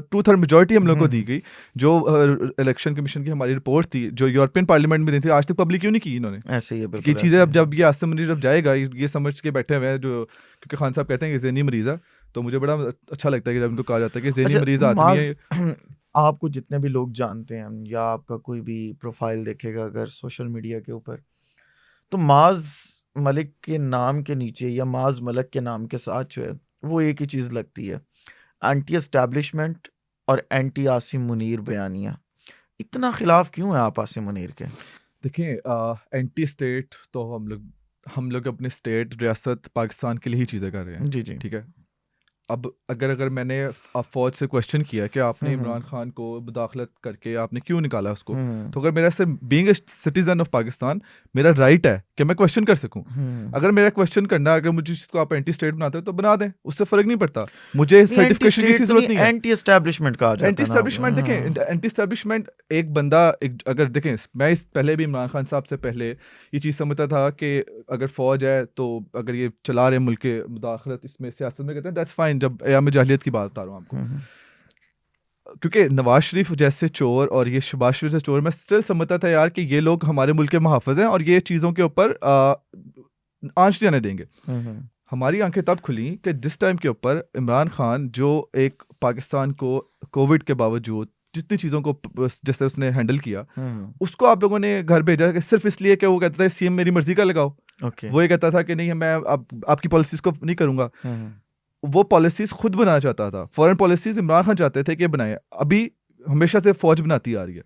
2/3 मेजॉरिटी हम लोग को दी गई। जो इलेक्शन कमीशन की हमारी रिपोर्ट थी, जो यूरोपियन पार्लियामेंट में दी थी, आज तक पब्लिक क्यों नहीं की इन्होंने? ऐसे ही है, ये बिल्कुल चीज़ें ऐसे अब ही जब ये आसिम मुनीर जब जाएगा, ये समझ के बैठे हुए हैं, जो क्योंकि खान साहब कहते हैं कि ज़हनी मरीज़ है, तो मुझे बड़ा अच्छा लगता है कि जब उनको कहा जाता है कि ज़हनी मरीज़ आदमी है। माज आपको जितने भी लोग जानते हैं, या आपका कोई भी प्रोफाइल देखेगा अगर सोशल मीडिया के ऊपर, तो माज मलिक के नाम के नीचे या माज मलिक के नाम के साथ जो है वो एक ही चीज़ लगती है, एंटी एस्टैब्लिशमेंट और एंटी आसिम मुनीर बयानिया। इतना खिलाफ क्यों है आप आसिम मुनीर के? देखिए, एंटी स्टेट तो हम लोग अपने स्टेट, रियासत पाकिस्तान के लिए ही चीज़ें कर रहे हैं। जी जी। ठीक है, अब अगर मैंने फ़ौज से क्वेश्चन किया कि आपने इमरान खान को मुदाखलत करके आपने क्यों निकाला उसको, तो अगर मेरा से being a citizen of Pakistan मेरा राइट है कि मैं क्वेश्चन कर सकूं। अगर मेरा क्वेश्चन करना, अगर मुझे इसको आप एंटी स्टेट बनाते हो तो बना दें, उससे फ़र्क नहीं पड़ता, मुझे सर्टिफिकेशन की ज़रूरत नहीं है। एंटी एस्टैब्लिशमेंट कहा जाता है एंटी स्टैब्लिशमेंट देखें, एंटी स्टैब्लिशमेंट एक बंदा अगर देखें, मैं इस पहले भी इमरान खान साहब से पहले ये चीज़ समझता था कि अगर फ़ौज है तो अगर ये चला रहे मुल्क के मुदाखलत इसमें सियासत में, कहते हैं दैट्स फाइन। जब अयाम जाहिलियत की बात बता रहा हूँ आपको, क्योंकि नवाज शरीफ जैसे चोर और ये शहबाज शरीफ जैसे चोर, मैं स्टिल समझता था यार कि ये लोग हमारे मुल्क के मुहाफ़िज़ हैं और ये चीज़ों के ऊपर आंच जाने देंगे। हमारी आंखें तब खुली कि जिस टाइम के ऊपर इमरान खान, जो एक पाकिस्तान को कोविड के बावजूद जितनी चीज़ों को जैसे उसने हैंडल किया, उसको आप लोगों ने घर भेजा कि सिर्फ इसलिए कि वो कहता था CM मेरी मर्जी का लगाओ। वो ये कहता था कि नहीं मैं आपकी पॉलिसीज़ को नहीं करूँगा। वो पॉलिसीज खुद बनाना चाहता था। फॉरेन पॉलिसीज इमरान खान चाहते थे कि बनाए। अभी हमेशा से फौज बनाती आ रही है,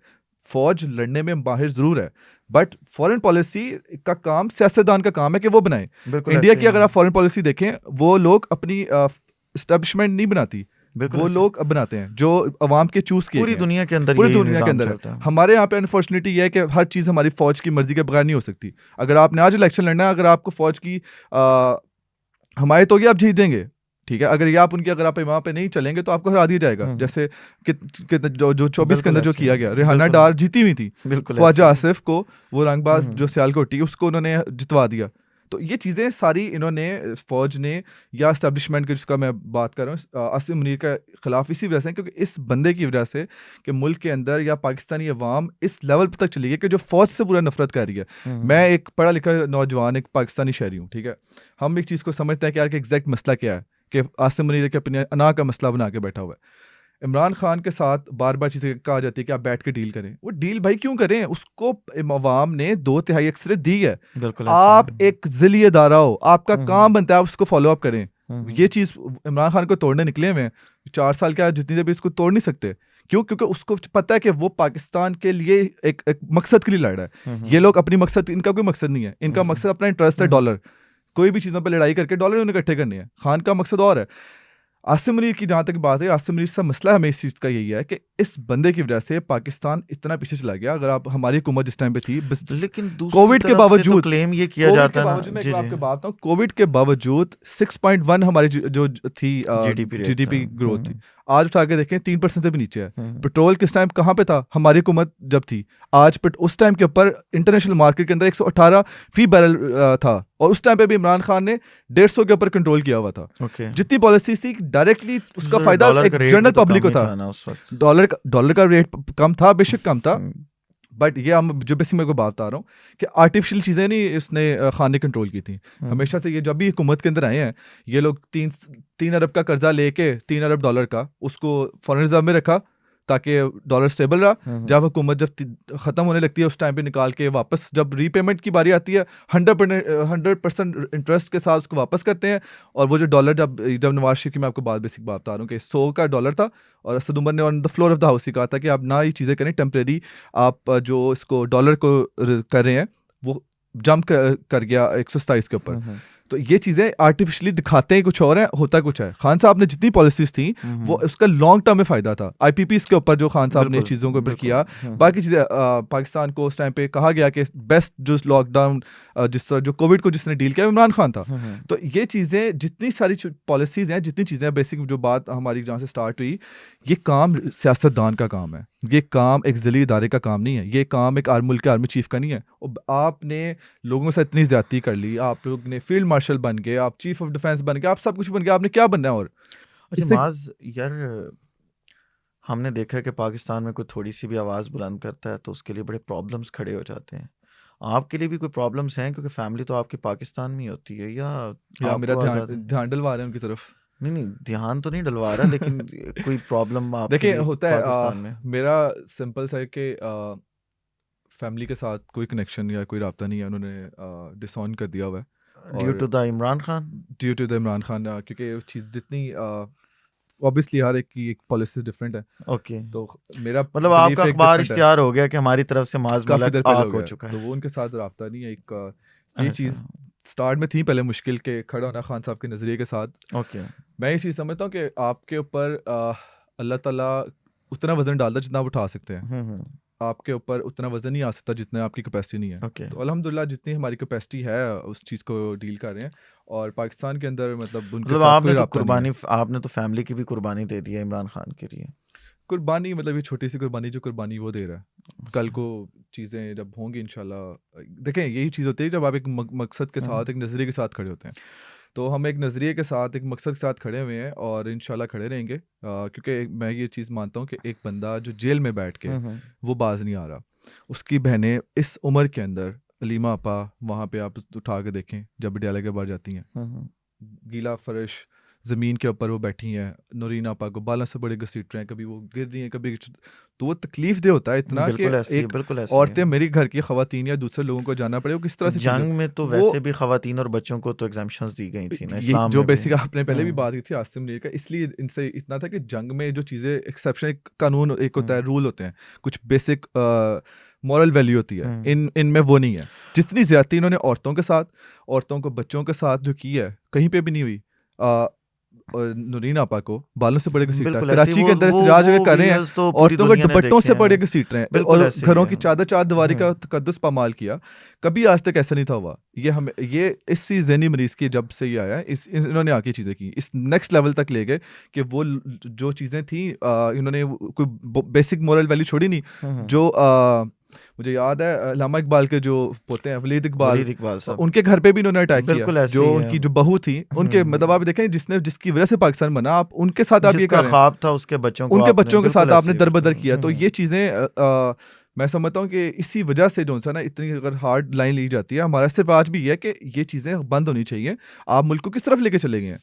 फौज लड़ने में माहिर जरूर है, बट फॉरेन पॉलिसी का काम सियासतदान का काम है कि वो बनाए। बिल्कुल इंडिया ऐसे की ही अगर है। आप फॉरेन पॉलिसी देखें, वो लोग अपनी इस्टेब्लिशमेंट नहीं बनाती, बिल्कुल वो ऐसे लोग अब बनाते हैं जो अवाम के चूज किए पूरी गए हैं। दुनिया के अंदर पूरी यही दुनिया के निज़ाम अंदर है। चलता है। हमारे यहाँ पे अनफॉर्चुनेटली ये है कि हर चीज़ हमारी फौज की मर्जी के बगैर नहीं हो सकती। अगर आपने आज इलेक्शन लड़ना है, अगर आपको फौज की हमायत होगी, आप जीत देंगे, ठीक है। अगर ये आप उनकी, अगर आप वहाँ पे नहीं चलेंगे तो आपको हरा दिया जाएगा। जैसे कि जो 24 के बिल्कुल अंदर जो ऐसे किया ही गया, है। रेहाना बिल्कुल डार जीती हुई थी, बिल्कुल ऐसे ख्वाजा ही है। आसिफ को, वो रंगबाज हम्म, जो सियालकोटी, उसको उन्होंने जितवा दिया। तो ये चीज़ें सारी इन्होंने, फौज ने या एस्टेब्लिशमेंट की, जिसका मैं बात कर रहा हूँ, आसिम मुनीर के खिलाफ इसी वजह से, क्योंकि इस बंदे की वजह से कि मुल्क के अंदर या पाकिस्तानी अवाम इस लेवल तक चली गई कि जो फौज से पूरा नफरत कर रही है। मैं एक पढ़ा लिखा नौजवान, एक पाकिस्तानी शहरी हूँ, ठीक है। हम एक चीज़ को समझते हैं कि यार कि एग्जैक्ट मसला क्या है, कि आसिम मुनीर के अपने अना का मसला बना के बैठा हुआ है। इमरान खान के साथ बार बार चीज़ें कहा जाती है कि आप बैठ के डील करें। वो डील भाई क्यों करें? उसको अवाम ने 2/3 अक्सरियत दी है। बिल्कुल ऐसे ही आप है। एक ज़िली अदारा हो, आपका काम बनता है आप उसको फॉलो अप करें। हम्म, ये चीज़ इमरान खान को तोड़ने निकले हुए हैं। 4 साल क्या, जितनी देर भी इसको तोड़ नहीं सकते। क्यों? क्योंकि उसको पता है कि वो पाकिस्तान के लिए एक मकसद के लिए लड़ रहा है। ये लोग अपनी मकसद, इनका कोई मकसद नहीं है, इनका मकसद अपना इंटरेस्ट है डॉलर। कोई भी चीज़ों पर लड़ाई करके डॉलर उन्हें इकट्ठे करने हैं। खान का मकसद और है। आसिम मुनीर की जहाँ तक बात है, आसिम मुनीर से मसला हमें इस चीज़ का यही है कि इस बंदे की वजह से पाकिस्तान इतना पीछे चला गया। अगर आप, हमारी हुकूमत जिस टाइम पे थी, लेकिन दूसरी कोविड के तरफ से तो बावजूद, क्लेम ये किया कोविड जाता के है ना। बावजूद मैं जी जी। आपको बात बताऊं, कोविड के बावजूद 6.1 हमारी जो थी जीडीपी रेट था। जीडीपी ग्रोथ थी। आज उठा के देखें 3% से भी नीचे है। हम्म, पेट्रोल किस टाइम कहाँ पे था? हमारी हुकूमत जब थी, आज उस टाइम के ऊपर इंटरनेशनल मार्केट के अंदर 118 फी बैरल था, और उस टाइम पे भी इमरान खान ने 150 के ऊपर कंट्रोल किया हुआ था। ओके। जितनी पॉलिसीज थी डायरेक्टली उसका फायदा डॉलर का एक रेट जनरल भी तो पब्लिक कम को ही था। था ना उस वक्त। डॉलर का रेट कम था, बेशक कम था, हम्म, बट ये हम जो बेसिक मेरे को बात बता रहा हूँ कि आर्टिफिशियल चीज़ें नहीं इसने खान ने कंट्रोल की थी। हमेशा से ये जब भी हुकूमत के अंदर आए हैं, ये लोग 3 अरब का कर्जा लेके, 3 अरब डॉलर का, उसको फॉरेन रिजर्व में रखा ताकि डॉलर स्टेबल रहा। जब हुकूमत जब ख़त्म होने लगती है, उस टाइम पे निकाल के वापस, जब रीपेमेंट की बारी आती है, 100% इंटरेस्ट के साथ उसको वापस करते हैं। और वो जो डॉलर, जब नवाज शरीफ की, मैं आपको बेसिक बात बता रहा हूँ कि 100 का डॉलर था, और असद उमर ने on the floor of the house ही कहा था कि आप ना ये चीज़ें करें टेम्परेरी, आप जो इसको डॉलर को कर रहे हैं, वो जंप कर गया 127 के ऊपर। तो ये चीज़ें आर्टिफिशियली दिखाते हैं कुछ और है, होता कुछ है। खान साहब ने जितनी पॉलिसीज थी, वो उसका लॉन्ग टर्म में फ़ायदा था। IPPs के ऊपर जो खान साहब ने चीज़ों के ऊपर किया, बाकी चीज़ें, पाकिस्तान को उस टाइम पे कहा गया कि बेस्ट जो लॉकडाउन, जिस तरह जो कोविड को जिसने डील किया, इमरान खान था। तो ये चीज़ें, जितनी सारी पॉलिसीज़ हैं, जितनी चीज़ें, बेसिक जो बात हमारी जहाँ से स्टार्ट हुई, ये काम सियासतदान का काम है। ये काम एक ज़िली इदारे का काम नहीं है। ये काम एक मुल्क के आर्मी चीफ का नहीं है। आपने लोगों से इतनी ज़्यादती कर ली, आप लोग ने फील्ड मार्शल बन गए, आप चीफ ऑफ डिफेंस बन गए, आप सब कुछ बन गए, आपने क्या बनना है? और अच्छा इससे माज यार, हमने देखा है कि पाकिस्तान में कोई थोड़ी सी भी आवाज़ बुलंद करता है तो उसके लिए बड़े प्रॉब्लम्स खड़े हो जाते हैं। आपके लिए भी कोई प्रॉब्लम्स हैं, क्योंकि फैमिली तो आपकी पाकिस्तान में ही होती है, या मेरा आपको ध्यान आज़ाद? ध्यान डलवा रहे हैं उनकी तरफ। नहीं नहीं, ध्यान तो नहीं डलवा रहा, लेकिन कोई प्रॉब्लम आपके देखिए, लिए होता है, पाकिस्तान में? मेरा सिंपल सा है कि फैमिली के साथ कोई कनेक्शन या कोई रब्ता नहीं है। उन्होंने डिसऑन कर दिया हुआ है, ड्यू और to the Imran Khan? Due to the Imran Khan, क्योंकि वो चीज़ जितनी, ऑब्वियसली हर एक की एक पॉलिसी डिफरेंट है। ओके, तो मेरा मतलब बिलीफ आपका एक अखबार डिफरेंट है। इश्तिहार हो गया कि हमारी तरफ से माज काफ़ी मलक देर पहले आक हो हो गया, चुका तो है। वो उनके साथ रब्ता नहीं है। ये अच्छा, चीज़ स्टार्ट में थी पहले मुश्किल के खड़ा होना खान साहब के नज़रिए के साथ। ओके। मैं ये चीज़ समझता हूँ कि आपके ऊपर अल्लाह ताला उतना वज़न डालता है जितना आप उठा सकते हैं। आपके ऊपर उतना वज़न नहीं आ सकता जितना आपकी कैपेसिटी नहीं है। ओके। तो अल्हम्दुलिल्लाह जितनी हमारी कैपेसिटी है, उस चीज़ को डील कर रहे हैं। और पाकिस्तान के अंदर मतलब उनके मतलब साथ कोई रब्ता नहीं है। आपने तो फैमिली की भी कुर्बानी दे दी है इमरान खान के लिए। कुर्बानी मतलब ये छोटी सी कुर्बानी, जो कुर्बानी वो दे रहा है, कल को चीज़ें जब होंगी इंशाल्लाह। देखें, यही चीज़ होती है जब आप एक मकसद के साथ, एक नज़रिए के साथ खड़े होते हैं। तो हम एक नज़रिए के साथ, एक मकसद के साथ खड़े हुए हैं, और इंशाल्लाह खड़े रहेंगे, क्योंकि मैं ये चीज़ मानता हूँ कि एक बंदा जो जेल में बैठ के वो बाज नहीं आ रहा, उसकी बहनें इस उम्र के अंदर, अलीमा आपा, वहाँ पे आप उठा के देखें जब विद्यालय के बाहर जाती हैं, गीला फर्श, ज़मीन के ऊपर वो बैठी हैं, नूरीन आपा को बालों से बड़े घसीट रहे हैं, कभी वो गिर रही हैं, कभी तो वो तकलीफ दे होता है इतना कि एक बिल्कुल ऐसे ही औरतें, है। मेरी घर की ख़वातीन या दूसरे लोगों को जाना पड़े, वो किस तरह से चीज़ें जंग में तो वो वैसे भी खवातीन और बच्चों को तो एग्जाम्पशंस दी गई थी ना ये इस्लाम जो में भी। बेसिक आपने पहले भी हम्म, बात की थी आसिम मीर का, इसलिए इनसे इतना था कि जंग में जो चीज़ें एक्सेप्शन, एक कानून एक होता है, रूल होते हैं, कुछ बेसिक मॉरल वैल्यू होती है, इनमें वो नहीं है। जितनी ज्यादती इन्होंने औरतों के साथ, औरतों को बच्चों के साथ जो की है, कहीं पे भी नहीं हुई। और नूरीन आपा को बालों से बड़े घसीटा, बिल्कुल ऐसे ही कराची के अंदर वो एहतजाज अगर कर रहे हैं, वीडियोस तो पूरी औरतों को दुनिया ने दुपट्टों देखे से बड़े हैं। घसीट रहे हैं बिल्कुल और ऐसे ही घरों है। की चादर दीवारी का तकद्दुस पामाल किया। कभी आज तक ऐसा नहीं था हुआ। ये इसी ज़हनी मरीज की जब से ये आया, इन्होंने आके चीज़ें की, इस नेक्स्ट लेवल तक ले गए कि वो जो चीज़ें थी, इन्होंने कोई बेसिक मॉरल वैल्यू छोड़ी नहीं। जो मुझे याद है अल्लामा इकबाल के जो पोते हैं वलीद वलीद इकबाल, इकबाल साहब, उनके घर पे भी इन्होंने अटैक किया। बिल्कुल ऐसे जो ही है। उनकी जो बहू थी, उनके मतलब आप देखें, जिसकी वजह से पाकिस्तान बना, आप उनके साथ आप ये जिसका कर रहे हैं, ख्वाब था उसके बच्चों को उनके आपने बच्चों के बिल्कुल साथ आपने ऐसे दरबदर किया। तो ये चीज़ें मैं समझता हूँ कि इसी वजह से जो सा ना, इतनी अगर हार्ड लाइन ली जाती है, हमारा सिर्फ आज भी है कि ये चीज़ें बंद होनी चाहिए। आप मुल्क को किस तरफ लेके चले गए हैं?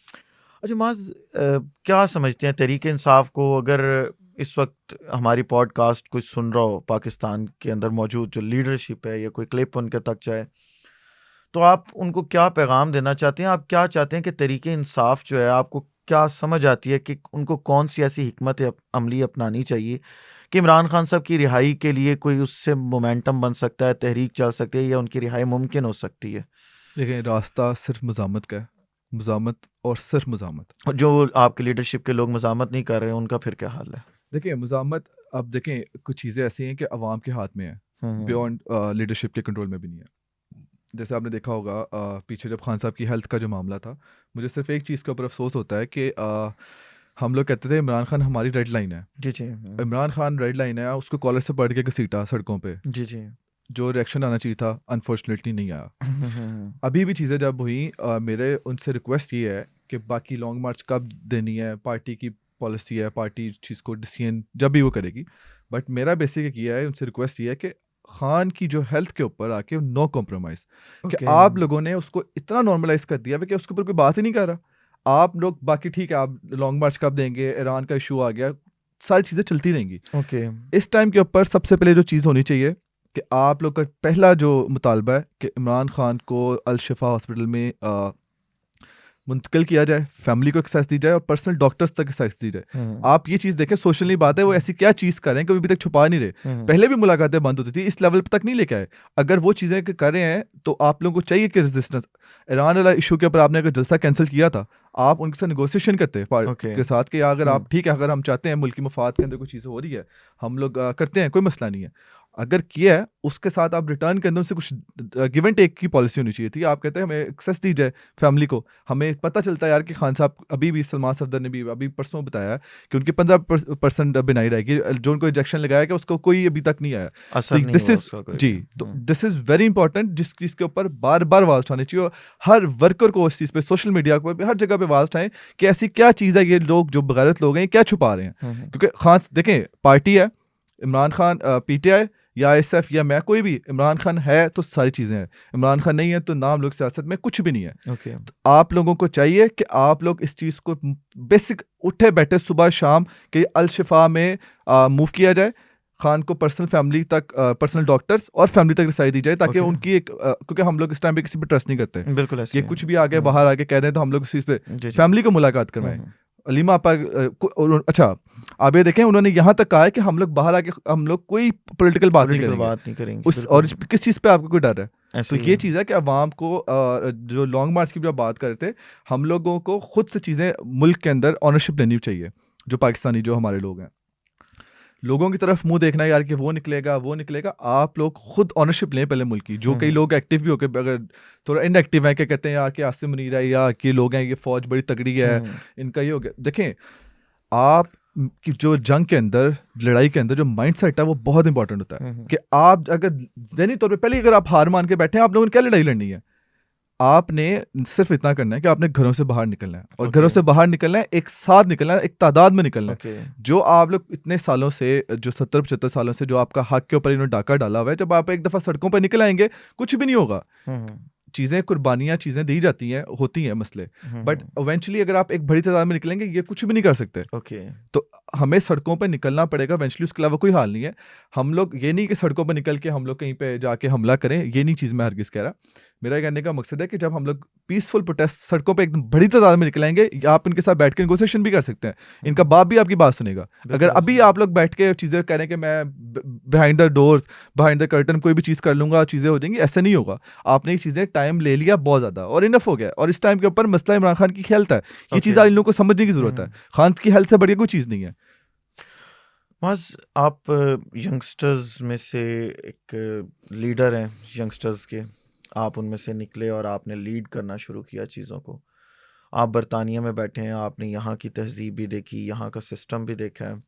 अच्छा माज, क्या समझते हैं तहरीक इंसाफ को? अगर इस वक्त हमारी पॉडकास्ट कोई सुन रहा हो पाकिस्तान के अंदर मौजूद जो लीडरशिप है, या कोई क्लिप उनके तक जाए, तो आप उनको क्या पैगाम देना चाहते हैं? आप क्या चाहते हैं कि तहरीक इंसाफ जो है, आपको क्या समझ आती है कि उनको कौन सी ऐसी हिकमत अमली अपनानी चाहिए कि इमरान खान साहब की रिहाई के लिए कोई उससे मोमेंटम बन सकता है, तहरीक चल सकती है, या उनकी रिहाई मुमकिन हो सकती है? देखिए, रास्ता सिर्फ मज़ामत का है, मज़ामत और सिर्फ मज़ामत। और जो आपकी लीडरशिप के लोग मज़ामत नहीं कर रहे हैं, उनका फिर क्या हाल है? देखिए, मज़ामत, अब देखें, कुछ चीज़ें ऐसी हैं कि अवाम के हाथ में है, बियॉन्ड लीडरशिप के कंट्रोल में भी नहीं है। जैसे आपने देखा होगा, पीछे जब खान साहब की हेल्थ का जो मामला था, मुझे सिर्फ एक चीज़ के ऊपर अफसोस होता है कि हम लोग कहते थे इमरान खान हमारी रेड लाइन है। जी जी। इमरान खान रेड लाइन है, उसको कॉलर से पकड़ के घसीटा सड़कों पे। जी जी। जो रिएक्शन आना चाहिए था, अनफॉर्चुनेटली नहीं आया। अभी भी चीज़ें जब हुई, मेरे उनसे रिक्वेस्ट ये है कि बाकी लॉन्ग मार्च कब देनी है, पार्टी की पॉलिसी है, पार्टी चीज़ को डिसीजन जब भी वो करेगी। बट मेरा बेसिक ये है, उनसे रिक्वेस्ट ये है कि खान की जो हेल्थ के ऊपर आके नो कॉम्प्रोमाइज़, कि ओके। आप लोगों ने उसको इतना नॉर्मलाइज कर दिया है कि उसके ऊपर कोई बात ही नहीं कर रहा। आप लोग बाकी ठीक है, आप लॉन्ग मार्च कब देंगे, ईरान का इशू आ गया, सारी चीज़ें चलती रहेंगी। ओके। इस टाइम के ऊपर सबसे पहले जो चीज़ होनी चाहिए कि आप लोग का पहला जो मुतालबा है कि इमरान खान को अल शिफा हॉस्पिटल में मुंतकिल किया जाए, फैमिली को एक्सेस दी जाए और पर्सनल डॉक्टर्स तक एक्सेस दी जाए। आप ये चीज़ देखें, सोशली बात है, वो ऐसी क्या चीज़ कर रहे हैं कि अभी तक छुपा नहीं रहे। पहले भी मुलाकातें बंद होती थी, इस लेवल तक नहीं लेके आए। अगर वो चीज़ें कर रहे हैं तो आप लोगों को चाहिए कि रेजिस्टेंस, ईरान वाला इशू के ऊपर आपने अगर जलसा कैंसिल किया था, आप उनके साथ नेगोशिएशन करते ओके। के साथ कि अगर आप ठीक है, अगर हम चाहते हैं मुल्क की मफाद के अंदर कोई चीज़ हो रही है, हम लोग करते हैं, कोई मसला नहीं है। अगर किया है, उसके साथ आप रिटर्न के अंदर उनसे कुछ गिव एंड टेक की पॉलिसी होनी चाहिए थी। आप कहते हैं हमें एक्सेस दी जाए फैमिली को। हमें पता चलता है यार कि खान साहब अभी भी, सलमान सफदर ने भी अभी परसों बताया कि उनकी 15% बिनाई रहेगी, जो उनको इंजेक्शन लगाया कि उसको कोई अभी तक नहीं आया। असर नहीं दिस हुआ इज उसका कोई जी, भी। तो दिस इज वेरी इंपॉर्टेंट, जिसके ऊपर बार बार आवाज उठानी चाहिए। और हर वर्कर को इस चीज़ पे, सोशल मीडिया पर हर जगह पे आवाज उठाएं कि ऐसी क्या चीज़ है, ये लोग जो बगैरत लोग हैं क्या छुपा रहे हैं। क्योंकि खान देखें, पार्टी है, इमरान खान पीटीआई या आईएसएफ या मैं, कोई भी, इमरान खान है तो सारी चीज़ें हैं, इमरान खान नहीं है तो नाम लोग सियासत में कुछ भी नहीं है। ओके। तो आप लोगों को चाहिए कि आप लोग इस चीज़ को बेसिक उठे बैठे सुबह शाम कि अल शिफा में मूव किया जाए, खान को पर्सनल फैमिली तक, पर्सनल डॉक्टर्स और फैमिली तक रसाई दी जाए, ताकि Okay. उनकी एक क्योंकि हम लोग इस टाइम पे किसी पे ट्रस्ट नहीं करते बिल्कुल ऐसे कि ही है। कुछ भी आगे बाहर आके कह दें तो हम लोग इस चीज़ पे जी जी। फैमिली को मुलाकात करवाएं। अलीमा आपा अच्छा, आप ये देखें, उन्होंने यहाँ तक कहा है कि हम लोग बाहर आके हम लोग कोई पॉलिटिकल बात नहीं पॉलिटिकल करेंगे बात नहीं करेंगे उस, और किस चीज़ पे आपको कोई डर है? ऐसे तो ही ये है। चीज़ है कि अवाम को, जो लॉन्ग मार्च की भी आप बात कर रहे थे, हम लोगों को खुद से चीज़ें मुल्क के अंदर ऑनरशिप लेनी चाहिए। जो पाकिस्तानी, जो हमारे लोग हैं, लोगों की तरफ मुंह देखना है यार कि वो निकलेगा वो निकलेगा, आप लोग खुद ऑनरशिप लें पहले मुल्क की। जो कई लोग एक्टिव भी होकर अगर थोड़ा इनएक्टिव है, कि कहते हैं यार कि आसिम मुनीर है या कि लोग हैं, ये फौज बड़ी तगड़ी है, इनका ये हो गया। देखें, आप की जो जंग के अंदर, लड़ाई के अंदर जो माइंड सेट है वो बहुत इंपॉर्टेंट होता है। कि आप अगर ज़हनी तौर पे पहले अगर आप हार मान के बैठे हैं, आप लोगों ने क्या लड़ाई लड़नी है? आपने सिर्फ इतना करना है कि आपने घरों से बाहर निकलना है, और घरों से बाहर निकलना है, एक साथ निकलना है, एक तादाद में निकलना है। जो आप लोग इतने सालों से, जो 70-75 सालों से जो आपका हक के ऊपर इन्होंने डाका डाला हुआ है, जब आप एक दफ़ा सड़कों पर निकल आएंगे, कुछ भी नहीं होगा। चीज़ें कुर्बानियाँ चीज़ें दी जाती हैं, होती हैं मसले, बट इवेंचुअली अगर आप एक बड़ी तादाद में निकलेंगे ये कुछ भी नहीं कर सकते। ओके। तो हमें सड़कों पे निकलना पड़ेगा इवेंचुअली, उसके अलावा कोई हाल नहीं है। हम लोग ये नहीं कि सड़कों पे निकल के हम लोग कहीं पे जाके हमला करें, ये नहीं चीज़ मैं हरगिज़ कह रहा। मेरा कहने का मकसद है कि जब हम लोग पीसफुल प्रोटेस्ट सड़कों पे एकदम बड़ी तादाद में निकलेंगे, आप इनके साथ बैठ के नेगोशिएशन भी कर सकते हैं, इनका बाप भी आपकी बात सुनेगा। अगर बिल्कुल अभी ऐसे। आप लोग बैठ के चीज़ें कह रहे हैं कि मैं behind the doors, behind the curtain कोई भी चीज़ कर लूँगा, चीज़ें हो जाएंगी, ऐसे नहीं होगा। आपने ये चीज़ें टाइम ले लिया बहुत ज़्यादा और इनफ हो गया, और इस टाइम के ऊपर मसला इमरान खान की हेल्थ है। ये चीज़ ओके। इन लोगों को समझने की ज़रूरत है। खान की हेल्थ से बढ़िया कोई चीज़ नहीं है। माज, आप यंगस्टर्स में से एक लीडर हैं यंगस्टर्स के। आप उनमें से निकले और आपने लीड करना शुरू किया चीज़ों को। आप बरतानिया में बैठे हैं, आपने यहाँ की तहजीब भी देखी, यहाँ का सिस्टम भी देखा है।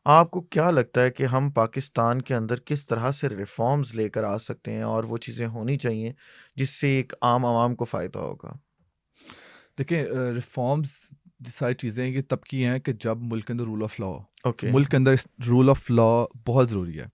आपको क्या लगता है कि हम पाकिस्तान के अंदर किस तरह से रिफॉर्म्स लेकर आ सकते हैं और वो चीज़ें होनी चाहिए जिससे एक आम आवाम को फ़ायदा होगा? देखिए, रिफॉर्म्स सारी चीज़ें ये तब की हैं कि जब मुल्क के अंदर रूल ऑफ लॉ हो। ओके। मुल्क के अंदर रूल ऑफ लॉ बहुत ज़रूरी है।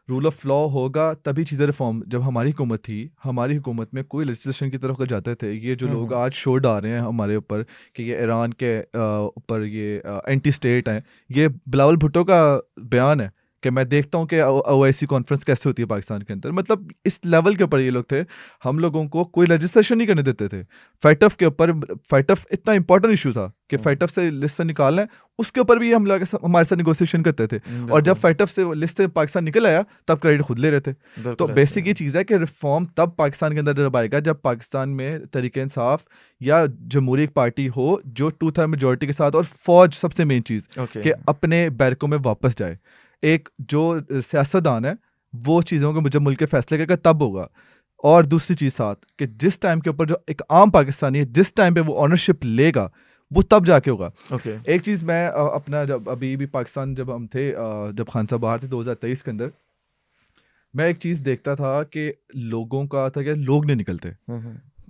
रूल ऑफ लॉ होगा तभी चीज़ें रिफॉर्म। जब हमारी हुकूमत थी, हमारी हुकूमत में कोई लेजिस्लेशन की तरफ जाते थे, ये जो लोग आज शोर डाल रहे हैं हमारे ऊपर कि ये ईरान के ऊपर ये एंटी स्टेट हैं, ये बिलावल भुट्टो का बयान है कि मैं देखता हूँ कि ओआईसी कॉन्फ्रेंस कैसे होती है पाकिस्तान के अंदर। मतलब इस लेवल के ऊपर ये लोग थे। हम लोगों को कोई लेजिस्लेशन नहीं करने देते थे। फाइटफ के ऊपर, फाइटफ इतना इंपॉर्टेंट इशू था कि फाइटफ से लिस्ट से निकालना है, उसके ऊपर भी हम लोग हमारे साथ नेगोशिएशन करते थे। और जब फाइटफ से लिस्ट से पाकिस्तान निकल आया तब क्रेडिट खुद ले रहे थे। तो बेसिक ये चीज़ है कि रिफॉर्म तब पाकिस्तान के अंदर जब आएगा जब पाकिस्तान में तरीके इंसाफ या जमहूरी एक पार्टी हो जो 2/3 मेजोरिटी के साथ, और फौज सबसे मेन चीज़ कि अपने बैरकों में वापस जाए। एक जो सियासतदान है वो चीज़ों को जब मुल्क के फैसले करेगा तब होगा। और दूसरी चीज़ साथ कि जिस टाइम के ऊपर जो एक आम पाकिस्तानी है, जिस टाइम पे वो ऑनरशिप लेगा वो तब जाके होगा। एक चीज़ मैं अपना, जब अभी भी पाकिस्तान जब हम थे, जब खान साहब बाहर थे 2023 के अंदर, मैं एक चीज़ देखता था कि लोगों का था कि लोग नहीं निकलते।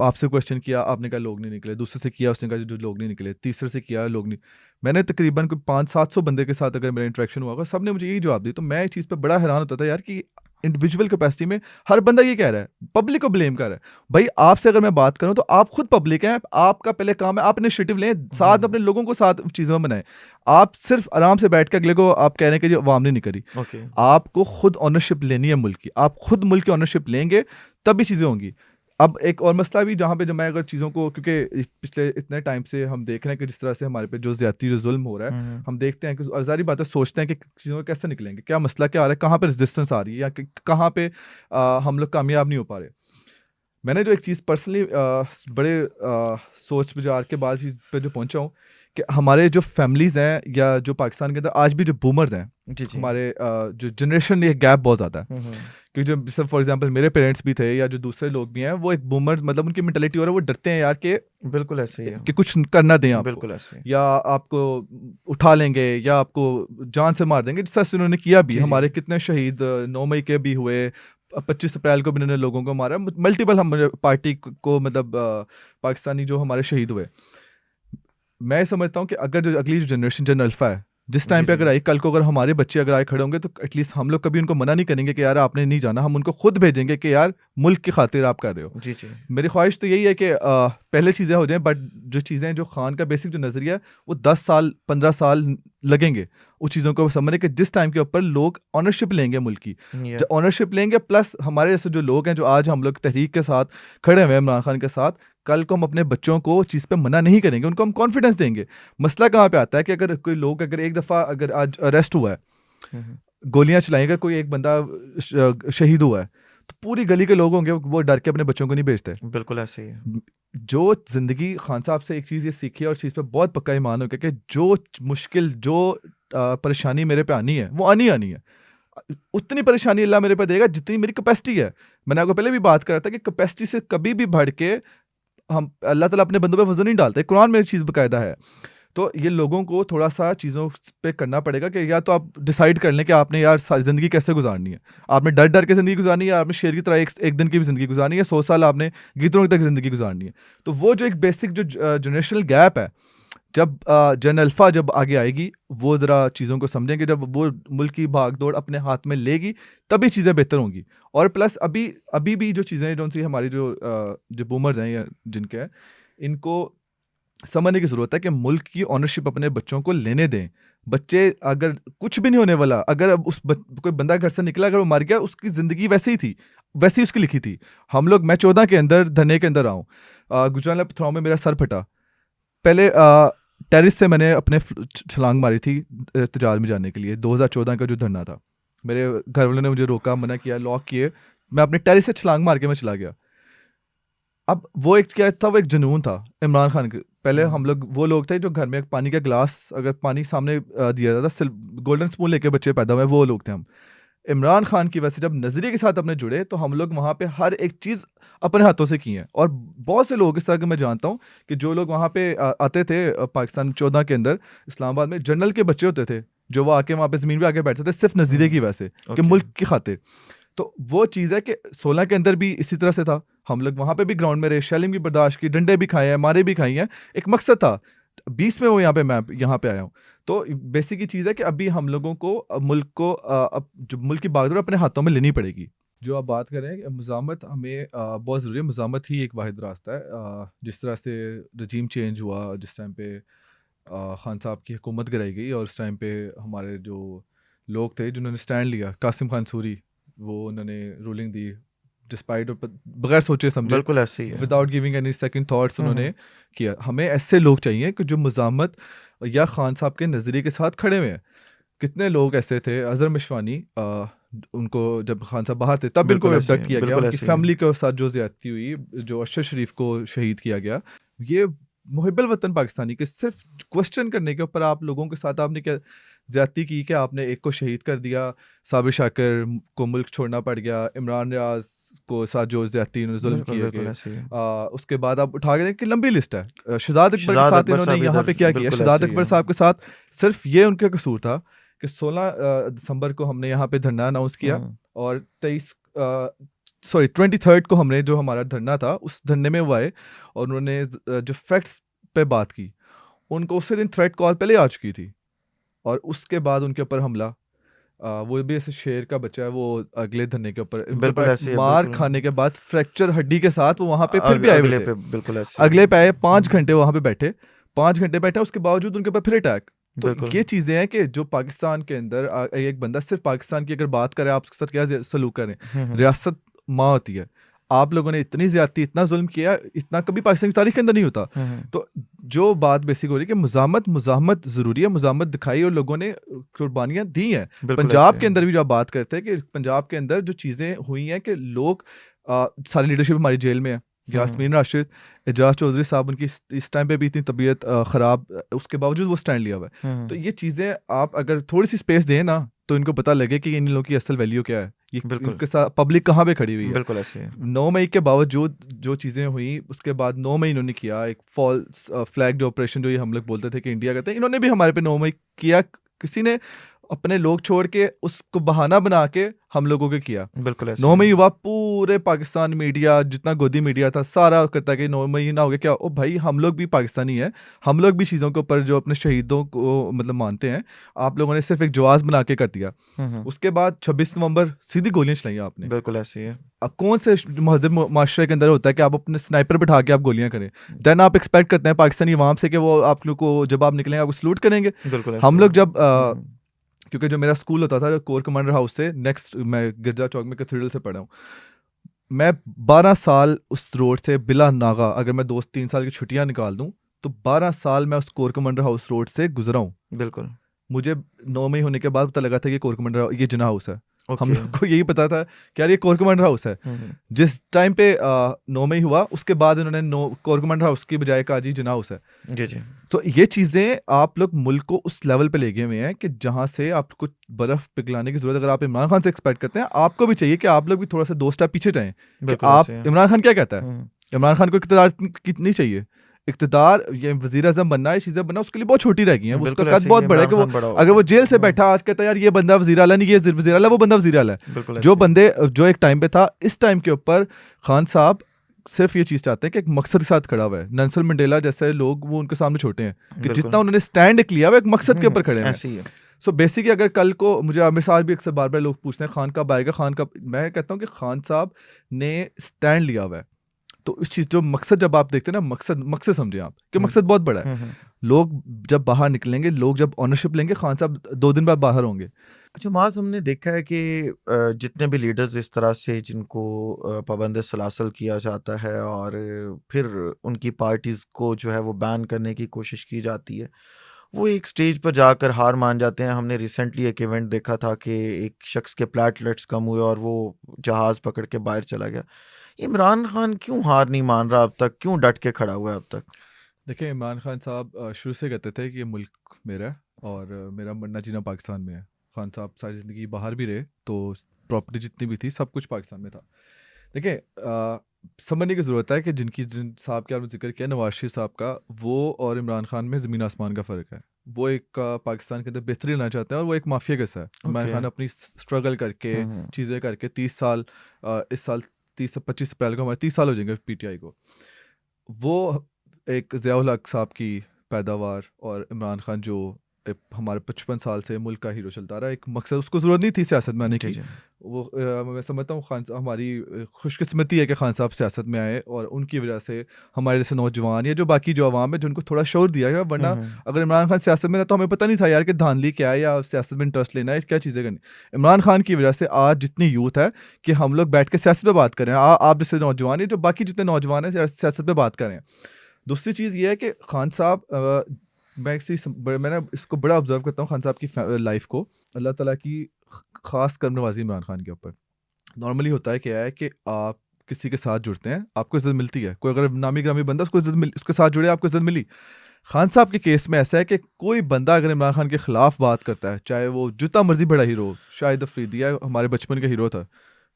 आपसे क्वेश्चन किया, आपने कहा लोग नहीं निकले। दूसरे से किया, उसने कहा जो लोग नहीं निकले। तीसरे से किया, लोग नहीं। मैंने तकरीबन कोई 500-700 बंदे के साथ अगर मेरा इंटरेक्शन हुआ होगा, सब ने मुझे यही जवाब दिया। तो मैं इस चीज़ पे बड़ा हैरान होता था यार कि इंडिविजुअल कैपेसिटी में हर बंदा ये कह रहा है, पब्लिक को ब्लेम कर रहा है। भाई आपसे अगर मैं बात करूं तो आप खुद पब्लिक हैं, आपका पहले काम है आप इनिशिएटिव लें, साथ अपने लोगों को साथ चीज़ों में बनाएं। आप सिर्फ आराम से बैठ के अगले को आप कह रहे हैं कि जो अवाम ने नहीं करी। आपको खुद ऑनरशिप लेनी है मुल्क की। आप खुद मुल्क की ऑनरशिप लेंगे तभी चीज़ें होंगी। अब एक और मसला भी जहाँ पे जब मैं अगर चीज़ों को, क्योंकि पिछले इतने टाइम से हम देख रहे हैं कि जिस तरह से हमारे पे जो ज़्यादती जो जुल्म हो रहा है, हम देखते हैं कि सारी बातें सोचते हैं कि चीज़ों को कैसे निकलेंगे, क्या मसला क्या आ रहा है, कहाँ पे रेजिस्टेंस आ रही है, या कहाँ पे हम लोग कामयाब नहीं हो पा रहे। मैंने जो एक चीज़ पर्सनली बड़े सोच विचार के बाद चीज़ पे जो पहुँचा हूँ कि हमारे जो फैमिलीज़ हैं या जो पाकिस्तान के अंदर आज भी जो बूमर्स हैं, हमारे जो जनरेशन, ये गैप बहुत ज़्यादा है। क्योंकि जो जैसे फॉर एग्जांपल मेरे पेरेंट्स भी थे या जो दूसरे लोग भी हैं, वो एक बूमर्स, मतलब उनकी मेंटालिटी हो रहा है, वो डरते हैं यार कि बिल्कुल ऐसे ही है कि कुछ करना दें आपको, बिल्कुल ऐसे, या आपको उठा लेंगे या आपको जान से मार देंगे, जिस तरह से उन्होंने किया भी। हमारे कितने शहीद 9 मई के भी हुए, 25 अप्रैल को भी उन्होंने लोगों को मारा, मल्टीपल हमारे पार्टी को, मतलब पाकिस्तानी जो हमारे शहीद हुए। मैं समझता हूँ कि अगर जो अगली जो जनरेशन जनरल अल्फा है, जिस टाइम पे अगर आई, कल को अगर हमारे बच्चे अगर आए खड़े होंगे तो एटलीस्ट हम लोग कभी उनको मना नहीं करेंगे कि यार आपने नहीं जाना। हम उनको खुद भेजेंगे कि यार मुल्क की खातिर आप कर रहे हो। मेरी ख्वाहिश तो यही है कि पहले चीज़ें हो जाएं, बट जो चीज़ें, जो खान का बेसिक जो नज़रिया है वो 10 साल 15 साल लगेंगे उस चीज़ों को समझने के, जिस टाइम के ऊपर लोग ऑनरशिप लेंगे मुल्क की। जब ऑनरशिप लेंगे, प्लस हमारे जैसे जो लोग हैं जो आज हम लोग तहरीक के साथ खड़े हुए हैं इमरान खान के साथ, कल को हम अपने बच्चों को चीज़ पे मना नहीं करेंगे, उनको हम कॉन्फिडेंस देंगे। मसला कहाँ पे आता है कि अगर कोई लोग अगर एक दफ़ा अगर आज अरेस्ट हुआ है, गोलियां चलाएंगे, कोई एक बंदा शहीद हुआ है, तो पूरी गली के लोग होंगे वो डर के अपने बच्चों को नहीं भेजते। बिल्कुल ऐसे ही है। जो जिंदगी खान साहब से एक चीज़ ये सीखी है और चीज़ पे बहुत पक्का ईमान हो गया कि जो मुश्किल, जो परेशानी मेरे पे आनी है वो आनी है। उतनी परेशानी अल्लाह मेरे पे देगा जितनी मेरी कैपेसिटी है। मैंने आपको पहले भी बात करा था कि कैपेसिटी से कभी भी बढ़ के हम, अल्लाह ताला अपने बंदों पे वजन नहीं डालते। कुरान में एक चीज़ बकायदा है। तो ये लोगों को थोड़ा सा चीज़ों पे करना पड़ेगा कि या तो आप डिसाइड कर लें कि आपने यार सारी ज़िंदगी कैसे गुजारनी है। आपने डर डर के ज़िंदगी गुजारनी है, या आपने शेर की तरह एक दिन की भी ज़िंदगी गुजारनी है, 100 साल आपने गीतों तक ज़िंदगी गुजारनी है। तो वो जो एक बेसिक जो जनरेशनल गैप है, जब जन अल्फा जब आगे आएगी वो ज़रा चीज़ों को समझेंगे, जब वो मुल्क की भागदौड़ अपने हाथ में लेगी तभी चीज़ें बेहतर होंगी। और प्लस अभी भी जो चीज़ें जो सी हमारी जो बूमर्स हैं या जिनके हैं, इनको समझने की ज़रूरत है कि मुल्क की ओनरशिप अपने बच्चों को लेने दें। बच्चे अगर कुछ भी नहीं होने वाला, अगर अब कोई बंदा घर से निकला, अगर वो मर गया, उसकी ज़िंदगी वैसे ही थी, वैसे ही उसकी लिखी थी। मैं 14 के अंदर धन्ने के अंदर आऊँ, गुजरावाला पथराव में मेरा सर फटा। पहले टेरिस से मैंने अपने छलांग मारी थी एहतजाज में जाने के लिए, 2014 का जो धरना था। मेरे घर वालों ने मुझे रोका, मना किया, लॉक किए, मैं अपने टेरिस से छलांग मार के मैं चला गया। अब वो एक क्या था, वो एक जुनून था इमरान खान के। पहले हम लोग वो लोग थे जो घर में पानी का गिलास, अगर पानी सामने दिया जाता, गोल्डन स्पून लेके बच्चे पैदा हुए, वो लोग थे हम। इमरान खान की वजह से जब नज़रिए के साथ अपने जुड़े तो हम लोग वहाँ पे हर एक चीज़ अपने हाथों से की है। और बहुत से लोग इस तरह के मैं जानता हूँ कि जो लोग वहाँ पे आते थे पाकिस्तान 14 के अंदर इस्लामाबाद में, जनरल के बच्चे होते थे जो वो आके वहाँ पे ज़मीन पे आके बैठते थे सिर्फ नज़रिए की वजह से कि मुल्क की खातिर। तो वो चीज़ है कि 16 के अंदर भी इसी तरह से था। हम लोग वहाँ पे भी ग्राउंड में रहे, शेलिंग भी बर्दाश्त की, डंडे भी खाए हैं, मारे भी खाई हैं, एक मकसद था। 20 में वो मैं यहाँ पे आया हूँ। तो बेसिक ही चीज़ है कि अभी हम लोगों को मुल्क को जो मुल्क की बागडोर अपने हाथों में लेनी पड़ेगी। जो आप बात कर रहे हैं, मुज़ामत हमें बहुत ज़रूरी है। मुज़ामत ही एक वाहिद रास्ता है। जिस तरह से रजीम चेंज हुआ, जिस टाइम पे खान साहब की हुकूमत गिराई गई, और उस टाइम पे हमारे जो लोग थे जिन्होंने स्टैंड लिया, कासिम खान सूरी, वो उन्होंने रूलिंग दी डिस्पाइट बगैर सोचे समझे, बिल्कुल ऐसे ही है। Without giving any second thoughts उन्होंने किया। हमें ऐसे लोग चाहिए कि जो मुज़ामत या खान साहब के नज़रिए के साथ खड़े हुए हैं। कितने लोग ऐसे थे, अजहर मिशवानी, उनको जब खान साहब बाहर थे तब इनको अबडक्ट किया गया, उनकी फैमिली के साथ जो ज़्यादती हुई, जो अशर शरीफ को शहीद किया गया, ये मुहिब्बुल वतन पाकिस्तानी के सिर्फ क्वेश्चन करने के ऊपर आप लोगों के साथ आपने क्या ज़्यादती की कि आपने एक को शहीद कर दिया, साबिर शाकिर को मुल्क छोड़ना पड़ गया, इमरान रियाज को साथ जो ज़्यादती जुल्म किए गए, उसके बाद आप उठा के देखें कि लंबी लिस्ट है। शहजाद अकबर के साथ इन्होंने यहाँ पे क्या किया, शहजाद अकबर साहब के साथ सिर्फ ये उनका कसूर था कि 16 दिसंबर को हमने यहाँ पे धरना अनाउंस किया, और 23 को हमने जो हमारा धरना था उस धरने में वो आए और उन्होंने जो फैक्ट्स पे बात की, उनको उससे दिन थ्रेट कॉल पहले आ चुकी थी, और उसके बाद उनके ऊपर हमला। वो भी ऐसे शेर का बच्चा है, वो अगले धरने के ऊपर मार खाने के बाद फ्रैक्चर हड्डी के साथ वो वहाँ पे फिर भी आए हुए थे। बिल्कुल अगले पे आए, 5 घंटे वहाँ पे बैठे, 5 घंटे बैठे, उसके बावजूद उनके ऊपर फिर अटैक। तो ये चीज़ें हैं कि जो पाकिस्तान के अंदर एक बंदा सिर्फ पाकिस्तान की अगर बात करे, आप उसके साथ क्या सलूक करें, रियासत माँ होती है। आप लोगों ने इतनी ज्यादती, इतना जुल्म किया, इतना कभी पाकिस्तान की तारीख के अंदर नहीं होता। तो जो बात बेसिक हो रही है कि मुज़ामत ज़रूरी है, मुज़ामत दिखाई और लोगों ने कुर्बानियाँ दी हैं। पंजाब के अंदर भी जो आप बात करते हैं कि पंजाब के अंदर जो चीज़ें हुई हैं कि लोग सारी लीडरशिप हमारी जेल में है, यास्मीन राशिद, एजाज चौधरी साहब, उनकी इस टाइम पे भी इतनी तबीयत ख़राब, उसके बावजूद वो स्टैंड लिया हुआ है। तो ये चीज़ें आप अगर थोड़ी सी स्पेस दें ना, तो इनको पता लगे कि इन लोगों की असल वैल्यू क्या है, ये इनके साथ पब्लिक कहाँ पे खड़ी हुई है। बिल्कुल ऐसे है। 9 मई के बावजूद जो चीज़ें हुई, उसके बाद 9 मई इन्होंने किया एक फॉल्स फ्लैग जो ऑपरेशन, जो ये हम लोग बोलते थे कि इंडिया करते हैं, इन्होंने भी हमारे पे 9 मई किया। किसी ने अपने लोग छोड़ के उसको बहाना बना के हम लोगों के किया। बिल्कुल 9 मई हुआ, पूरे पाकिस्तान मीडिया, जितना गोदी मीडिया था, सारा कहता है कि 9 मई ना हो गया क्या। ओ भाई, हम लोग भी पाकिस्तानी हैं, हम लोग भी चीज़ों के ऊपर जो अपने शहीदों को मतलब मानते हैं। आप लोगों ने सिर्फ एक जवाब बना के कर दिया। उसके बाद 26 नवंबर सीधी गोलियां चलाई आपने। बिल्कुल ऐसे ही है। अब कौन से महज़ब माशरे के अंदर होता है कि आप अपने स्नाइपर बिठा के आप गोलियां करें, देन आप एक्सपेक्ट करते हैं पाकिस्तानी अवाम से कि वो आप लोग को जब आप निकलेंगे आपको सलूट करेंगे। हम लोग जब क्योंकि जो मेरा स्कूल होता था कोर कमांडर हाउस से नेक्स्ट, मैं गिरजा चौक में कैथेड्रल से पढ़ा हूँ, मैं 12 साल उस रोड से बिला नागा, अगर मैं 2-3 साल की छुट्टियां निकाल दूं तो 12 साल मैं उस कोर कमांडर हाउस रोड से गुजरा हूँ। बिल्कुल। मुझे 9 मई होने के बाद पता लगा था कि कोर कमांडर ये जिना हाउस है। हम लोग को यही पता था कि यार ये कोर कमांडर हाउस है। जिस टाइम पे 9 मई हुआ उसके बाद इन्होंने कोर कमांडर हाउस की बजाय कहा जी जिना हाउस है। जी। तो ये चीज़ें आप लोग मुल्क को उस लेवल पे ले गए हुए हैं कि जहाँ से आपको बर्फ पिघलाने की जरूरत, अगर आप इमरान खान से एक्सपेक्ट करते हैं, आपको भी चाहिए कि आप लोग भी थोड़ा सा 2 स्टेप पीछे जाएं। आप इमरान खान क्या कहता है, इमरान खान को इक़्तिदार कितनी चाहिए, इक़्तिदार ये वज़ीर आज़म बनना है, चीज़ें बनना उसके लिए बहुत छोटी रह गई हैं। उसका कद बहुत बड़ा है कि वो अगर वो जेल से बैठा आज कहता है यार ये बंदा वज़ीर आला नहीं, ये वज़ीर आला, वो बंदा वज़ीर आला है। जो बंदे जो एक टाइम पे था, इस टाइम के ऊपर खान साहब सिर्फ ये चीज़ चाहते हैं कि एक मकसद के साथ खड़ा हुआ है। नेल्सन मंडेला जैसे लोग वो उनके सामने छोटे हैं कि बिल्कुल जितना उन्होंने स्टैंड लिया वो एक मकसद के ऊपर खड़े हैं। ऐसे ही है। सो बेसिकली अगर कल को मुझे मेरे साथ भी अक्सर बार बार लोग पूछते हैं खान कब आएगा, खान कब, मैं कहता हूँ कि खान साहब ने स्टैंड लिया हुआ है। तो इस चीज़ जो मकसद जब आप देखते हैं ना, मकसद समझे आप कि मकसद बहुत बड़ा है। लोग जब बाहर निकलेंगे, लोग जब ऑनरशिप लेंगे, खान साहब 2 दिन बाद बाहर होंगे। अच्छा माज, हमने देखा है कि जितने भी लीडर्स इस तरह से जिनको पाबंद सलासल किया जाता है और फिर उनकी पार्टीज़ को जो है वो बैन करने की कोशिश की जाती है, वो एक स्टेज पर जाकर हार मान जाते हैं। हमने रिसेंटली एक इवेंट देखा था कि एक शख्स के प्लेटलेट्स कम हुए और वो जहाज़ पकड़ के बाहर चला गया। इमरान खान क्यों हार नहीं मान रहा अब तक, क्यों डट के खड़ा हुआ है अब तक? देखिए, इमरान खान साहब शुरू से कहते थे कि ये मुल्क मेरा है और मेरा मरना जीना पाकिस्तान में है। खान साहब सारी ज़िंदगी बाहर भी रहे, तो प्रॉपर्टी जितनी भी थी सब कुछ पाकिस्तान में था। देखिए, समझने की ज़रूरत है कि जिन साहब का आपने जिक्र किया, नवाज शरीफ साहब का, वो और इमरान खान में ज़मीन आसमान का फ़र्क है। वो एक पाकिस्तान के अंदर बेहतरी लाना चाहते हैं और वो एक माफिया कैसा है। इमरान ओके। खान अपनी स्ट्रगल करके, चीज़ें करके 30 साल, इस साल 25 अप्रैल को हमारे 30 साल हो जाएंगे पीटीआई को। वो एक ज़ियाउल हक साहब की पैदावार और इमरान खान जो हमारे 55 साल से मुल्क का हीरो चलता रहा, एक मकसद, उसको ज़रूरत नहीं थी सियासत में आने जी की। जी। वो मैं समझता हूँ हमारी खुशकिस्मती है कि खान साहब सियासत में आए और उनकी वजह से हमारे जैसे नौजवान या जो बाकी जो आवाम है जिनको थोड़ा शौर दिया गया, वरना अगर इमरान खान सियासत में था तो हमें पता नहीं था यार कि धांधली क्या है या सियासत में इंटरेस्ट लेना है, क्या चीज़ें करनी। इमरान खान की वजह से आज जितनी यूथ है कि हम लोग बैठ के सियासत पे बात करें, आप जैसे नौजवान है, जो बाकी जितने नौजवान हैं सियासत पे बात करें। दूसरी चीज़ ये है कि खान साहब, मैं ना इसको बड़ा ऑब्जर्व करता हूँ खान साहब की लाइफ को। अल्लाह ताला की ख़ास करम नवाज़ी इमरान खान के ऊपर। नॉर्मली होता है क्या है कि आप किसी के साथ जुड़ते हैं, आपको इज़्ज़त मिलती है। कोई अगर नामी गिरामी बंदा, उसको इज़्ज़त मिली, उसके साथ जुड़े, आपको इज़्ज़त मिली। खान साहब के केस में ऐसा है कि कोई बंदा अगर इमरान खान के खिलाफ बात करता है, चाहे वो जितना मर्जी बड़ा हीरो, शाहिद अफरीदी है, हमारे बचपन का हीरो था,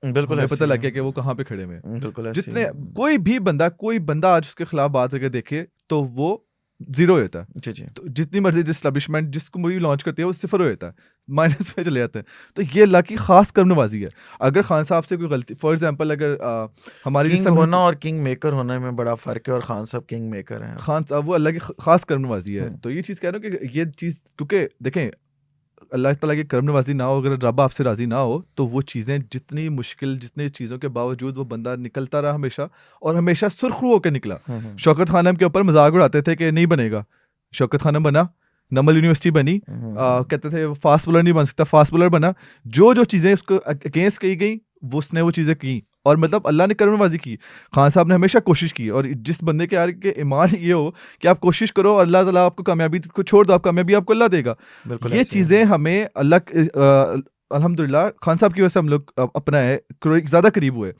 बिल्कुल हमें ऐसे पता ही लग है। गया कि वो कहाँ पे खड़े हुए हैं। बिल्कुल ऐसे ही जितने है। कोई बंदा आज उसके खिलाफ बात करके देखे तो वो जीरो होता है। जी जी। तो जितनी मर्जी जिस एस्टेब्लिशमेंट जिसको मूवी लॉन्च करती है वो सिफर हो जाता है, माइनस में चले जाते हैं। तो ये अल्लाह की खास करम नवाजी है। अगर खान साहब से कोई गलती, फॉर एग्जांपल अगर हमारी जिस किंग समय होना और किंग मेकर होने में बड़ा फ़र्क है, और खान साहब किंग मेकर हैं। खान साहब, वो अल्लाह की खास करम नवाजी है। हम्म, तो ये चीज़ कह रहा हूँ कि ये चीज़, क्योंकि देखें, अल्लाह ताला की करम नवाज़ी ना हो, अगर रब आपसे राज़ी ना हो, तो वो चीज़ें जितनी मुश्किल, जितनी चीज़ों के बावजूद वो बंदा निकलता रहा हमेशा, और हमेशा सुर्ख़रू होकर निकला। शौकत खानम के ऊपर मजाक उड़ाते थे कि नहीं बनेगा, शौकत खानम बना, नमल यूनिवर्सिटी बनी, कहते थे फास्ट बॉलर नहीं बन सकता, फास्ट बॉलर बना। जो चीज़ें उसको अगेंस्ट कही गई, वो उसने वो चीज़ें की, और मतलब अल्लाह ने करम नवाज़ी की। खान साहब ने हमेशा कोशिश की, और जिस बंदे के यार के ईमान ये हो कि आप कोशिश करो और अल्लाह ताला आपको कामयाबी को छोड़ दो, आप कामयाबी आपको अल्लाह देगा। बिल्कुल ये ऐसे ही है। चीज़ें हमें अल्हम्दुलिल्लाह खान साहब की वजह से हम लोग अपना है ज़्यादा करीब हुए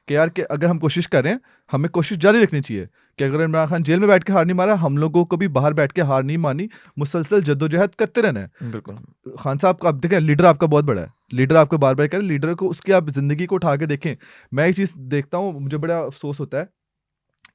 कि यार कि अगर हम कोशिश करें, हमें कोशिश जारी रखनी चाहिए कि अगर इमरान खान जेल में बैठ के हार नहीं मारा, हम लोगों को भी बाहर बैठ के हार नहीं मानी, मुसलसल जद्दोजहद करते रहना है। बिल्कुल। खान साहब का, आप देखें, लीडर आपका बहुत बड़ा है, लीडर आपको बार बार करें, लीडर को उसकी आप ज़िंदगी को उठा के देखें। मैं एक चीज़ देखता हूँ, मुझे बड़ा अफसोस होता है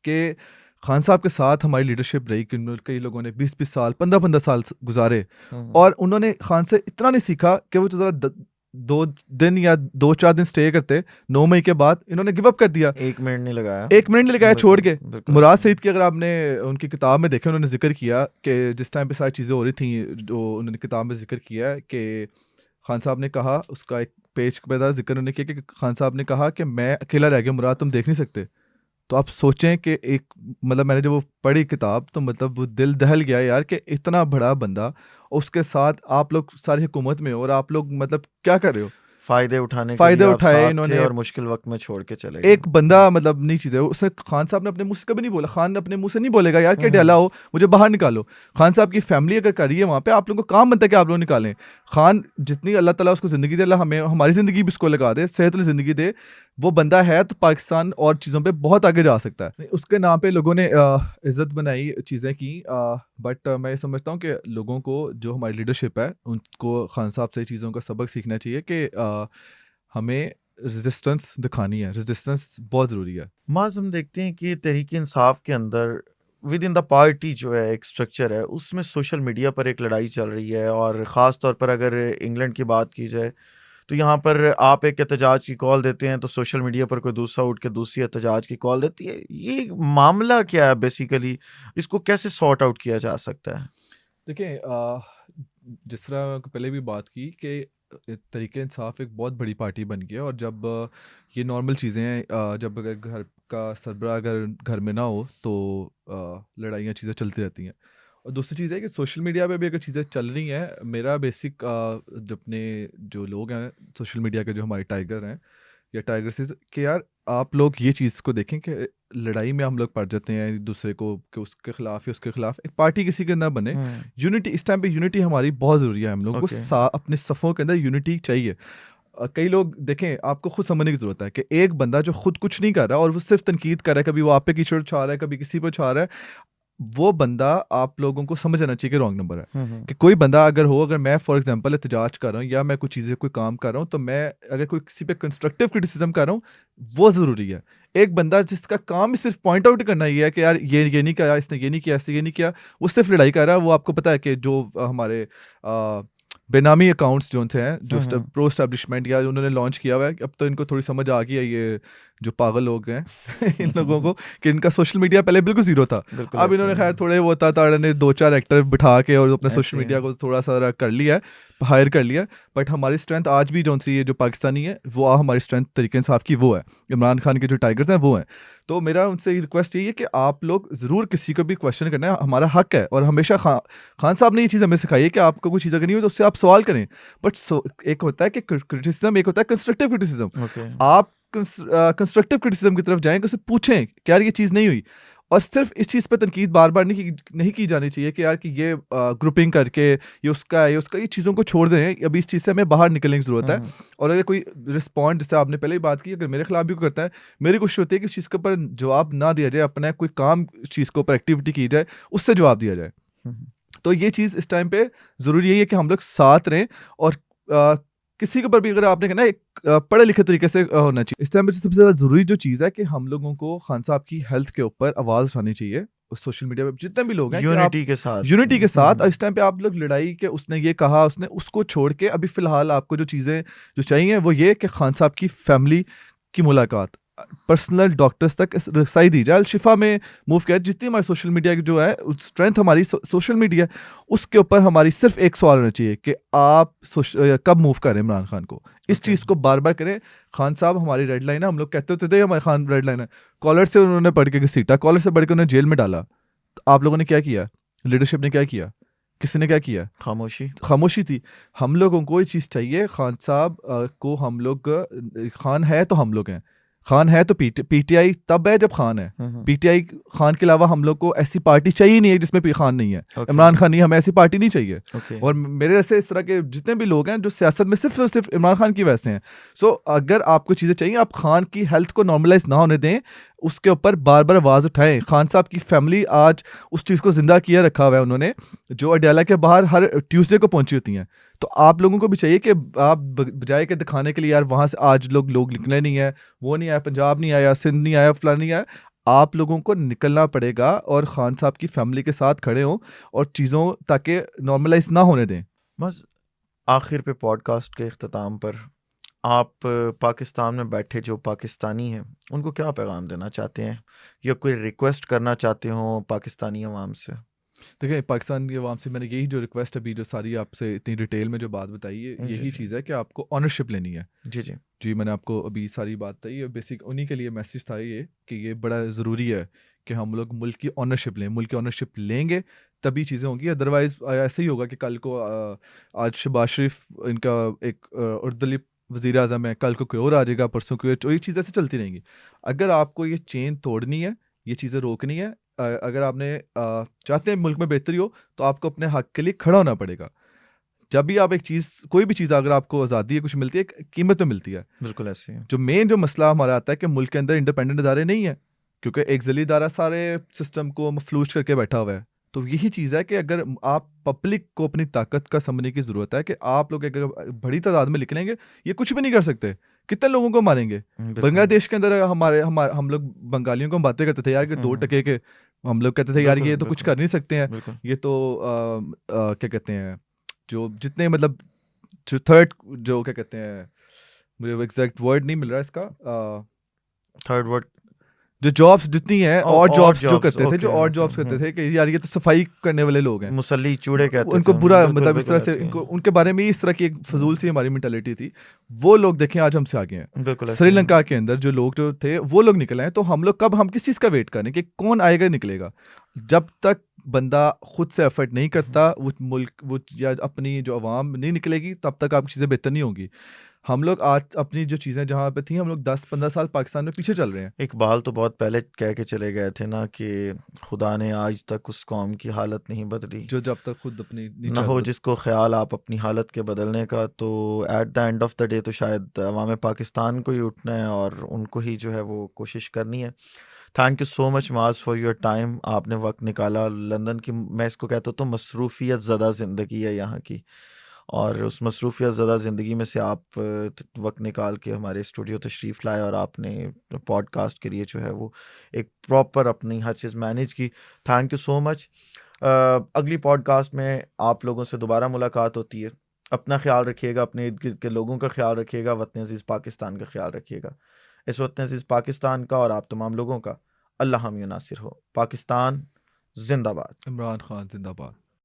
कि खान साहब के साथ हमारी लीडरशिप रही कि कई लोगों ने 20-20 साल, 15-15 साल गुजारे, और उन्होंने खान से इतना नहीं सीखा कि वो तो ज़रा 2 दिन या 2-4 दिन स्टे करते, 9 मई के बाद इन्होंने गिव अप कर दिया। 1 मिनट नहीं लगाया। 1 मिनट नहीं लगाया छोड़ के। बिल्कुल मुराद ऐसे ही सईद की अगर आपने उनकी किताब में देखे, उन्होंने ज़िक्र किया कि जिस टाइम पे सारी चीज़ें हो रही थी, जो उन्होंने किताब में ज़िक्र किया है कि खान साहब ने कहा, उसका एक पेज पे था ज़िक्र उन्होंने किया कि खान साहब ने कहा कि मैं अकेला रह गया मुराद, तुम देख नहीं सकते। तो आप सोचें कि एक, मतलब मैंने जब वो पढ़ी किताब तो मतलब वो दिल दहल गया यार कि इतना बड़ा बंदा, उसके साथ आप लोग सारी हुकूमत में हो और आप लोग मतलब क्या कर रहे हो? फ़ायदे उठाने के लिए फ़ायदे आप उठाए साथ थे इन्होंने, और मुश्किल वक़्त में छोड़ के चले गए। एक बंदा मतलब नहीं चीज़ है, उसने, खान साहब ने अपने मुँह से कभी नहीं बोला, खान अपने मुँह से नहीं बोलेगा यार कि डला हो, मुझे बाहर निकालो। खान साहब की फैमिली अगर कर रही है वहाँ पे, आप लोगों को काम बनता है कि आप लोग निकालें। खान जितनी अल्लाह ताला उसको ज़िंदगी दे, अल्लाह हमें हमारी ज़िंदगी भी उसको लगा दे, सेहत वाली ज़िंदगी दे, वो बंदा है तो पाकिस्तान और चीज़ों पे बहुत आगे जा सकता है। उसके नाम पे लोगों ने इज़्ज़त बनाई, चीज़ें की, बट मैं ये समझता हूँ कि लोगों को, जो हमारी लीडरशिप है, उनको खान साहब से चीज़ों का सबक सीखना चाहिए कि हमें रेजिस्टेंस दिखानी है, रेजिस्टेंस बहुत ज़रूरी है। माज़ हम देखते हैं कि तहरीक इंसाफ के अंदर विद इन द पार्टी जो है एक स्ट्रक्चर है, उसमें सोशल मीडिया पर एक लड़ाई चल रही है, और ख़ास तौर पर अगर इंग्लैंड की बात की जाए तो यहाँ पर आप एक एहतजाज की कॉल देते हैं तो सोशल मीडिया पर कोई दूसरा उठ के दूसरी एहतजाज की कॉल देती है। ये मामला क्या है बेसिकली, इसको कैसे सॉर्ट आउट किया जा सकता है? देखिए, जिस तरह पहले भी बात की कि तरीके इंसाफ एक बहुत बड़ी पार्टी बन गई है, और जब ये नॉर्मल चीज़ें हैं, जब अगर घर का सरबराह अगर घर में ना हो तो लड़ाइयाँ चीज़ें चलती रहती हैं। और दूसरी चीज़ है कि सोशल मीडिया पे भी अगर चीज़ें चल रही हैं, मेरा बेसिक जो अपने जो लोग हैं सोशल मीडिया के, जो हमारे टाइगर हैं या टाइगर्स, कि यार आप लोग ये चीज़ को देखें कि लड़ाई में हम लोग पड़ जाते हैं एक दूसरे को, कि उसके खिलाफ या उसके खिलाफ एक पार्टी किसी के ना बने। यूनिटी, इस टाइम पे यूनिटी हमारी बहुत ज़रूरी है। हम लोगों को ओके। अपने सफ़ों के अंदर यूनिटी चाहिए। कई लोग देखें, आपको खुद समझने की ज़रूरत है कि एक बंदा जो खुद कुछ नहीं कर रहा और वो सिर्फ तनकीद कर रहा है, कभी वो आप पे कीचड़ उछाल रहा है, कभी किसी पे उछाल रहा है, वो बंदा आप लोगों को समझ आना चाहिए कि रॉन्ग नंबर है। कि कोई बंदा अगर हो, अगर मैं फॉर एग्जांपल एहतजाज कर रहा हूँ या मैं कुछ चीज़ें कोई काम कर रहा हूँ, तो मैं अगर कोई किसी पे कंस्ट्रक्टिव क्रिटिसिज्म कर रहा हूँ, वो ज़रूरी है। एक बंदा जिसका काम ही सिर्फ पॉइंट आउट करना ये है कि यार ये नहीं किया, इसने ये नहीं किया, इसने ये नहीं किया, वो सिर्फ लड़ाई कर रहा है। वो आपको पता है कि जो हमारे बेनामी अकाउंट्स जो हैं, जो प्रो एस्टैब्लिशमेंट या उन्होंने लॉन्च किया हुआ है, अब तो इनको थोड़ी समझ आ गई है, ये जो पागल लोग हैं इन लोगों को, कि इनका सोशल मीडिया पहले बिल्कुल ज़ीरो था। बिल्कुल अब ऐसे इन्होंने ही खैर है। थोड़े वो ताड़े ने 2-4 एक्टर बिठा के और अपने सोशल ऐसे मीडिया ही को थोड़ा सा कर लिया है, हायर कर लिया है। बट हमारी स्ट्रेंथ आज भी जो सी ये जो पाकिस्तानी है, वो हमारी स्ट्रेंथ तरीके इंसाफ की वो है। इमरान खान के जो टाइगर्स हैं वो हैं। तो मेरा उनसे रिक्वेस्ट यही है कि आप लोग ज़रूर किसी को भी क्वेश्चन करना है, हमारा हक है। और हमेशा खान साहब ने ये चीज़ हमें सिखाई है कि आपको कोई चीज़ अगर नहीं हो तो उससे आप सवाल करें। बट एक होता है कि क्रिटिसिज्म, एक होता है कंस्ट्रक्टिव क्रिटिसिज्म। ओके। आप कंस्ट्रक्टिव क्रिटिसिज्म की तरफ जाएं, कि उससे पूछें कि यार ये चीज़ नहीं हुई। और सिर्फ इस चीज़ पे तनकीद बार बार नहीं की जानी चाहिए कि यार कि ये ग्रुपिंग करके ये उसका है, ये उसका, ये चीज़ों को छोड़ दें। अभी इस चीज़ से हमें बाहर निकलने की ज़रूरत है। और अगर कोई रिस्पॉन्ड, जैसे आपने पहले ही बात की, अगर मेरे खिलाफ भी कोई करता है, मेरी कोशिश होती है कि इस चीज़ के ऊपर जवाब ना दिया जाए, अपना कोई काम इस चीज़ के ऊपर एक्टिविटी की जाए, उससे जवाब दिया जाए। तो ये चीज़ इस टाइम पे ज़रूरी यही है कि हम लोग साथ रहें। और किसी के ऊपर भी अगर आपने कहना एक पढ़े लिखे तरीके से होना चाहिए। इस टाइम पे सबसे ज़्यादा ज़रूरी जो चीज़ है कि हम लोगों को खान साहब की हेल्थ के ऊपर आवाज़ उठानी चाहिए। सोशल मीडिया पे जितने भी लोग हैं, कि आप यूनिटी के साथ। यूनिटी के साथ। और इस टाइम पे आप लोग लड़ाई के, उसने ये कहा, उसने उसको छोड़ के, अभी फ़िलहाल आपको जो चीज़ें जो चाहिए वो ये कि खान साहब की फैमिली की मुलाकात, पर्सनल डॉक्टर्स तक रसाई दी जाए। अल-शिफा में मूव किया, जितनी हमारी सोशल मीडिया की जो है स्ट्रेंथ, हमारी सोशल मीडिया, उसके ऊपर हमारी सिर्फ एक सवाल होना चाहिए कि आप कब मूव करें इमरान खान को। इस ओके। चीज़ को बार बार करें। खान साहब हमारी रेड लाइन है, हम लोग कहते होते थे हमारे खान रेड लाइन है। कॉलर से उन्होंने पढ़ के घसीटा, कॉलर से पढ़ के उन्हें जेल में डाला। तो आप लोगों ने क्या किया? लीडरशिप ने क्या किया? किसी ने क्या किया? खामोशी। खामोशी थी। हम लोगों को ये चीज़ चाहिए, खान साहब को हम लोग, खान है तो हम लोग हैं। खान है तो पीटीआई तब है जब खान है। पीटीआई खान के अलावा हम लोग को ऐसी पार्टी चाहिए नहीं है जिसमें खान नहीं है। ओके। इमरान खान नहीं, हमें ऐसी पार्टी नहीं चाहिए। ओके। और मेरे जैसे इस तरह के जितने भी लोग हैं जो सियासत में सिर्फ और सिर्फ इमरान खान की वजह से हैं। सो अगर आपको चीज़ें चाहिए, आप खान की हेल्थ को नॉर्मलाइज ना होने दें, उसके ऊपर बार बार आवाज़ उठाएं। खान साहब की फैमिली आज उस चीज़ को जिंदा किया रखा हुआ है उन्होंने, जो अडयाला के बाहर हर ट्यूसडे को पहुंची होती हैं। तो आप लोगों को भी चाहिए कि आप बजाय के दिखाने के लिए यार वहाँ से आज लोग निकले नहीं है, वो नहीं आया, पंजाब नहीं आया, सिंध नहीं आया, फलाना नहीं आया, आप लोगों को निकलना पड़ेगा और खान साहब की फैमिली के साथ खड़े हों और चीज़ों ताकि नॉर्मलाइज ना होने दें। बस आखिर पे पॉडकास्ट के इख्तिताम पर आप पाकिस्तान में बैठे जो पाकिस्तानी हैं उनको क्या पैगाम देना चाहते हैं, या कोई रिक्वेस्ट करना चाहते हो पाकिस्तानी अवाम से? देखिए, पाकिस्तान की आवाम से मैंने यही जो रिक्वेस्ट अभी जो सारी आपसे इतनी डिटेल में जो बात बताई है, जी यही जी। चीज़ है कि आपको ऑनरशिप लेनी है। जी जी। जी, मैंने आपको अभी सारी बात बताई है, बेसिक उन्हीं के लिए मैसेज था ये, कि ये बड़ा ज़रूरी है कि हम लोग मुल्क की ऑनरशिप लें। मुल्क की ऑनरशिप लेंगे तभी चीज़ें होंगी, अदरवाइज़ ऐसे ही होगा कि कल को आज शहबाज शरीफ इनका एक अर्दली वज़ीर आज़म है, कल को कोई और आ जाएगा, परसों कोई और, ये चीज़ ऐसे चलती रहेंगी। अगर आपको ये चेन तोड़नी है, ये चीज़ें रोकनी है, अगर आपने चाहते हैं मुल्क में बेहतरी हो, तो आपको अपने हक़ के लिए खड़ा होना पड़ेगा। जब भी आप एक चीज़, कोई भी चीज़ अगर आपको आज़ादी है, कुछ मिलती है, एक कीमत में मिलती है। बिल्कुल ऐसे ही है। जो मेन जो मसला हमारा आता है कि मुल्क के अंदर इंडिपेंडेंट इदारे नहीं है, क्योंकि एक ज़िली इदारा सारे सिस्टम को मफलूज करके बैठा हुआ है। तो यही चीज़ है कि अगर आप पब्लिक को अपनी ताकत का समझने की ज़रूरत है कि आप लोग अगर बड़ी तादाद में निकलेंगे, ये कुछ भी नहीं कर सकते। कितने लोगों को मारेंगे? बिल्कुल। बांग्लादेश के अंदर हम लोग बंगालियों को बातें करते थे यार कि 2 टके के, हम लोग कहते थे यार बिल्कुल ये तो कुछ बिल्कुल कर नहीं सकते हैं। बिल्कुल। ये तो क्या कहते हैं, जो जितने मतलब जो थर्ड, जो क्या कहते हैं, मुझे वो एग्जैक्ट वर्ड नहीं मिल रहा इसका, थर्ड वर्ड जो जॉब्स जितनी हैं, और और जॉब्स जो जॉब्स, करते थे, जो ओके और ओके, जॉब्स करते थे कि यार ये तो सफाई करने वाले लोग हैं, मुसल्ली चूड़े कहते उनको थे बुरा, बिल्कुल मतलब इस बिल्कुल तरह से ऐसे ही इनको, उनके बारे में इस तरह की एक फजूल सी हमारी मेंटालिटी थी। वो लोग देखें आज हमसे आगे हैं। बिल्कुल ऐसे ही श्रीलंका के अंदर जो लोग जो थे वो लोग निकले हैं, तो हम लोग कब, हम किस चीज़ का वेट करें कि कौन आएगा निकलेगा? जब तक बंदा खुद से एफर्ट नहीं करता, वो मुल्क, वो या अपनी जो आवाम नहीं निकलेगी, तब तक आपकी चीज़ें बेहतर नहीं होंगी। हम लोग आज अपनी जो चीज़ें जहाँ पे थी, हम लोग 10-15 साल पाकिस्तान में पीछे चल रहे हैं। इकबाल तो बहुत पहले कह के चले गए थे ना कि खुदा ने आज तक उस कौम की हालत नहीं बदली, जो जब तक खुद अपनी ना नीचा हो जिसको ख्याल आप अपनी हालत के बदलने का। तो at the end of the day तो शायद अवाम पाकिस्तान को ही उठना है और उनको ही जो है वो कोशिश करनी है। थैंक यू सो मच माज फॉर योर टाइम, आपने वक्त निकाला। लंदन की, मैं इसको कहता हूँ तो मसरूफियत ज़्यादा ज़िंदगी है यहाँ की, और उस मसरूफियत ज़्यादा ज़िंदगी में से आप वक्त निकाल के हमारे स्टूडियो तशरीफ़ लाए और आपने पॉडकास्ट के लिए जो है वो एक प्रॉपर अपनी हर चीज़ मैनेज की। Thank you so much. अगली पॉडकास्ट में आप लोगों से दोबारा मुलाकात होती है। अपना ख्याल रखिएगा, अपने इर्द गिर्द के लोगों का ख्याल रखिएगा, वतन अज़ीज़ पाकिस्तान का ख्याल रखिएगा। इस वतन अज़ीज़ पाकिस्तान का और आप तमाम लोगों का अल्लाह हामी नासिर हो। पाकिस्तान जिंदाबाद। इमरान खान जिंदाबाद।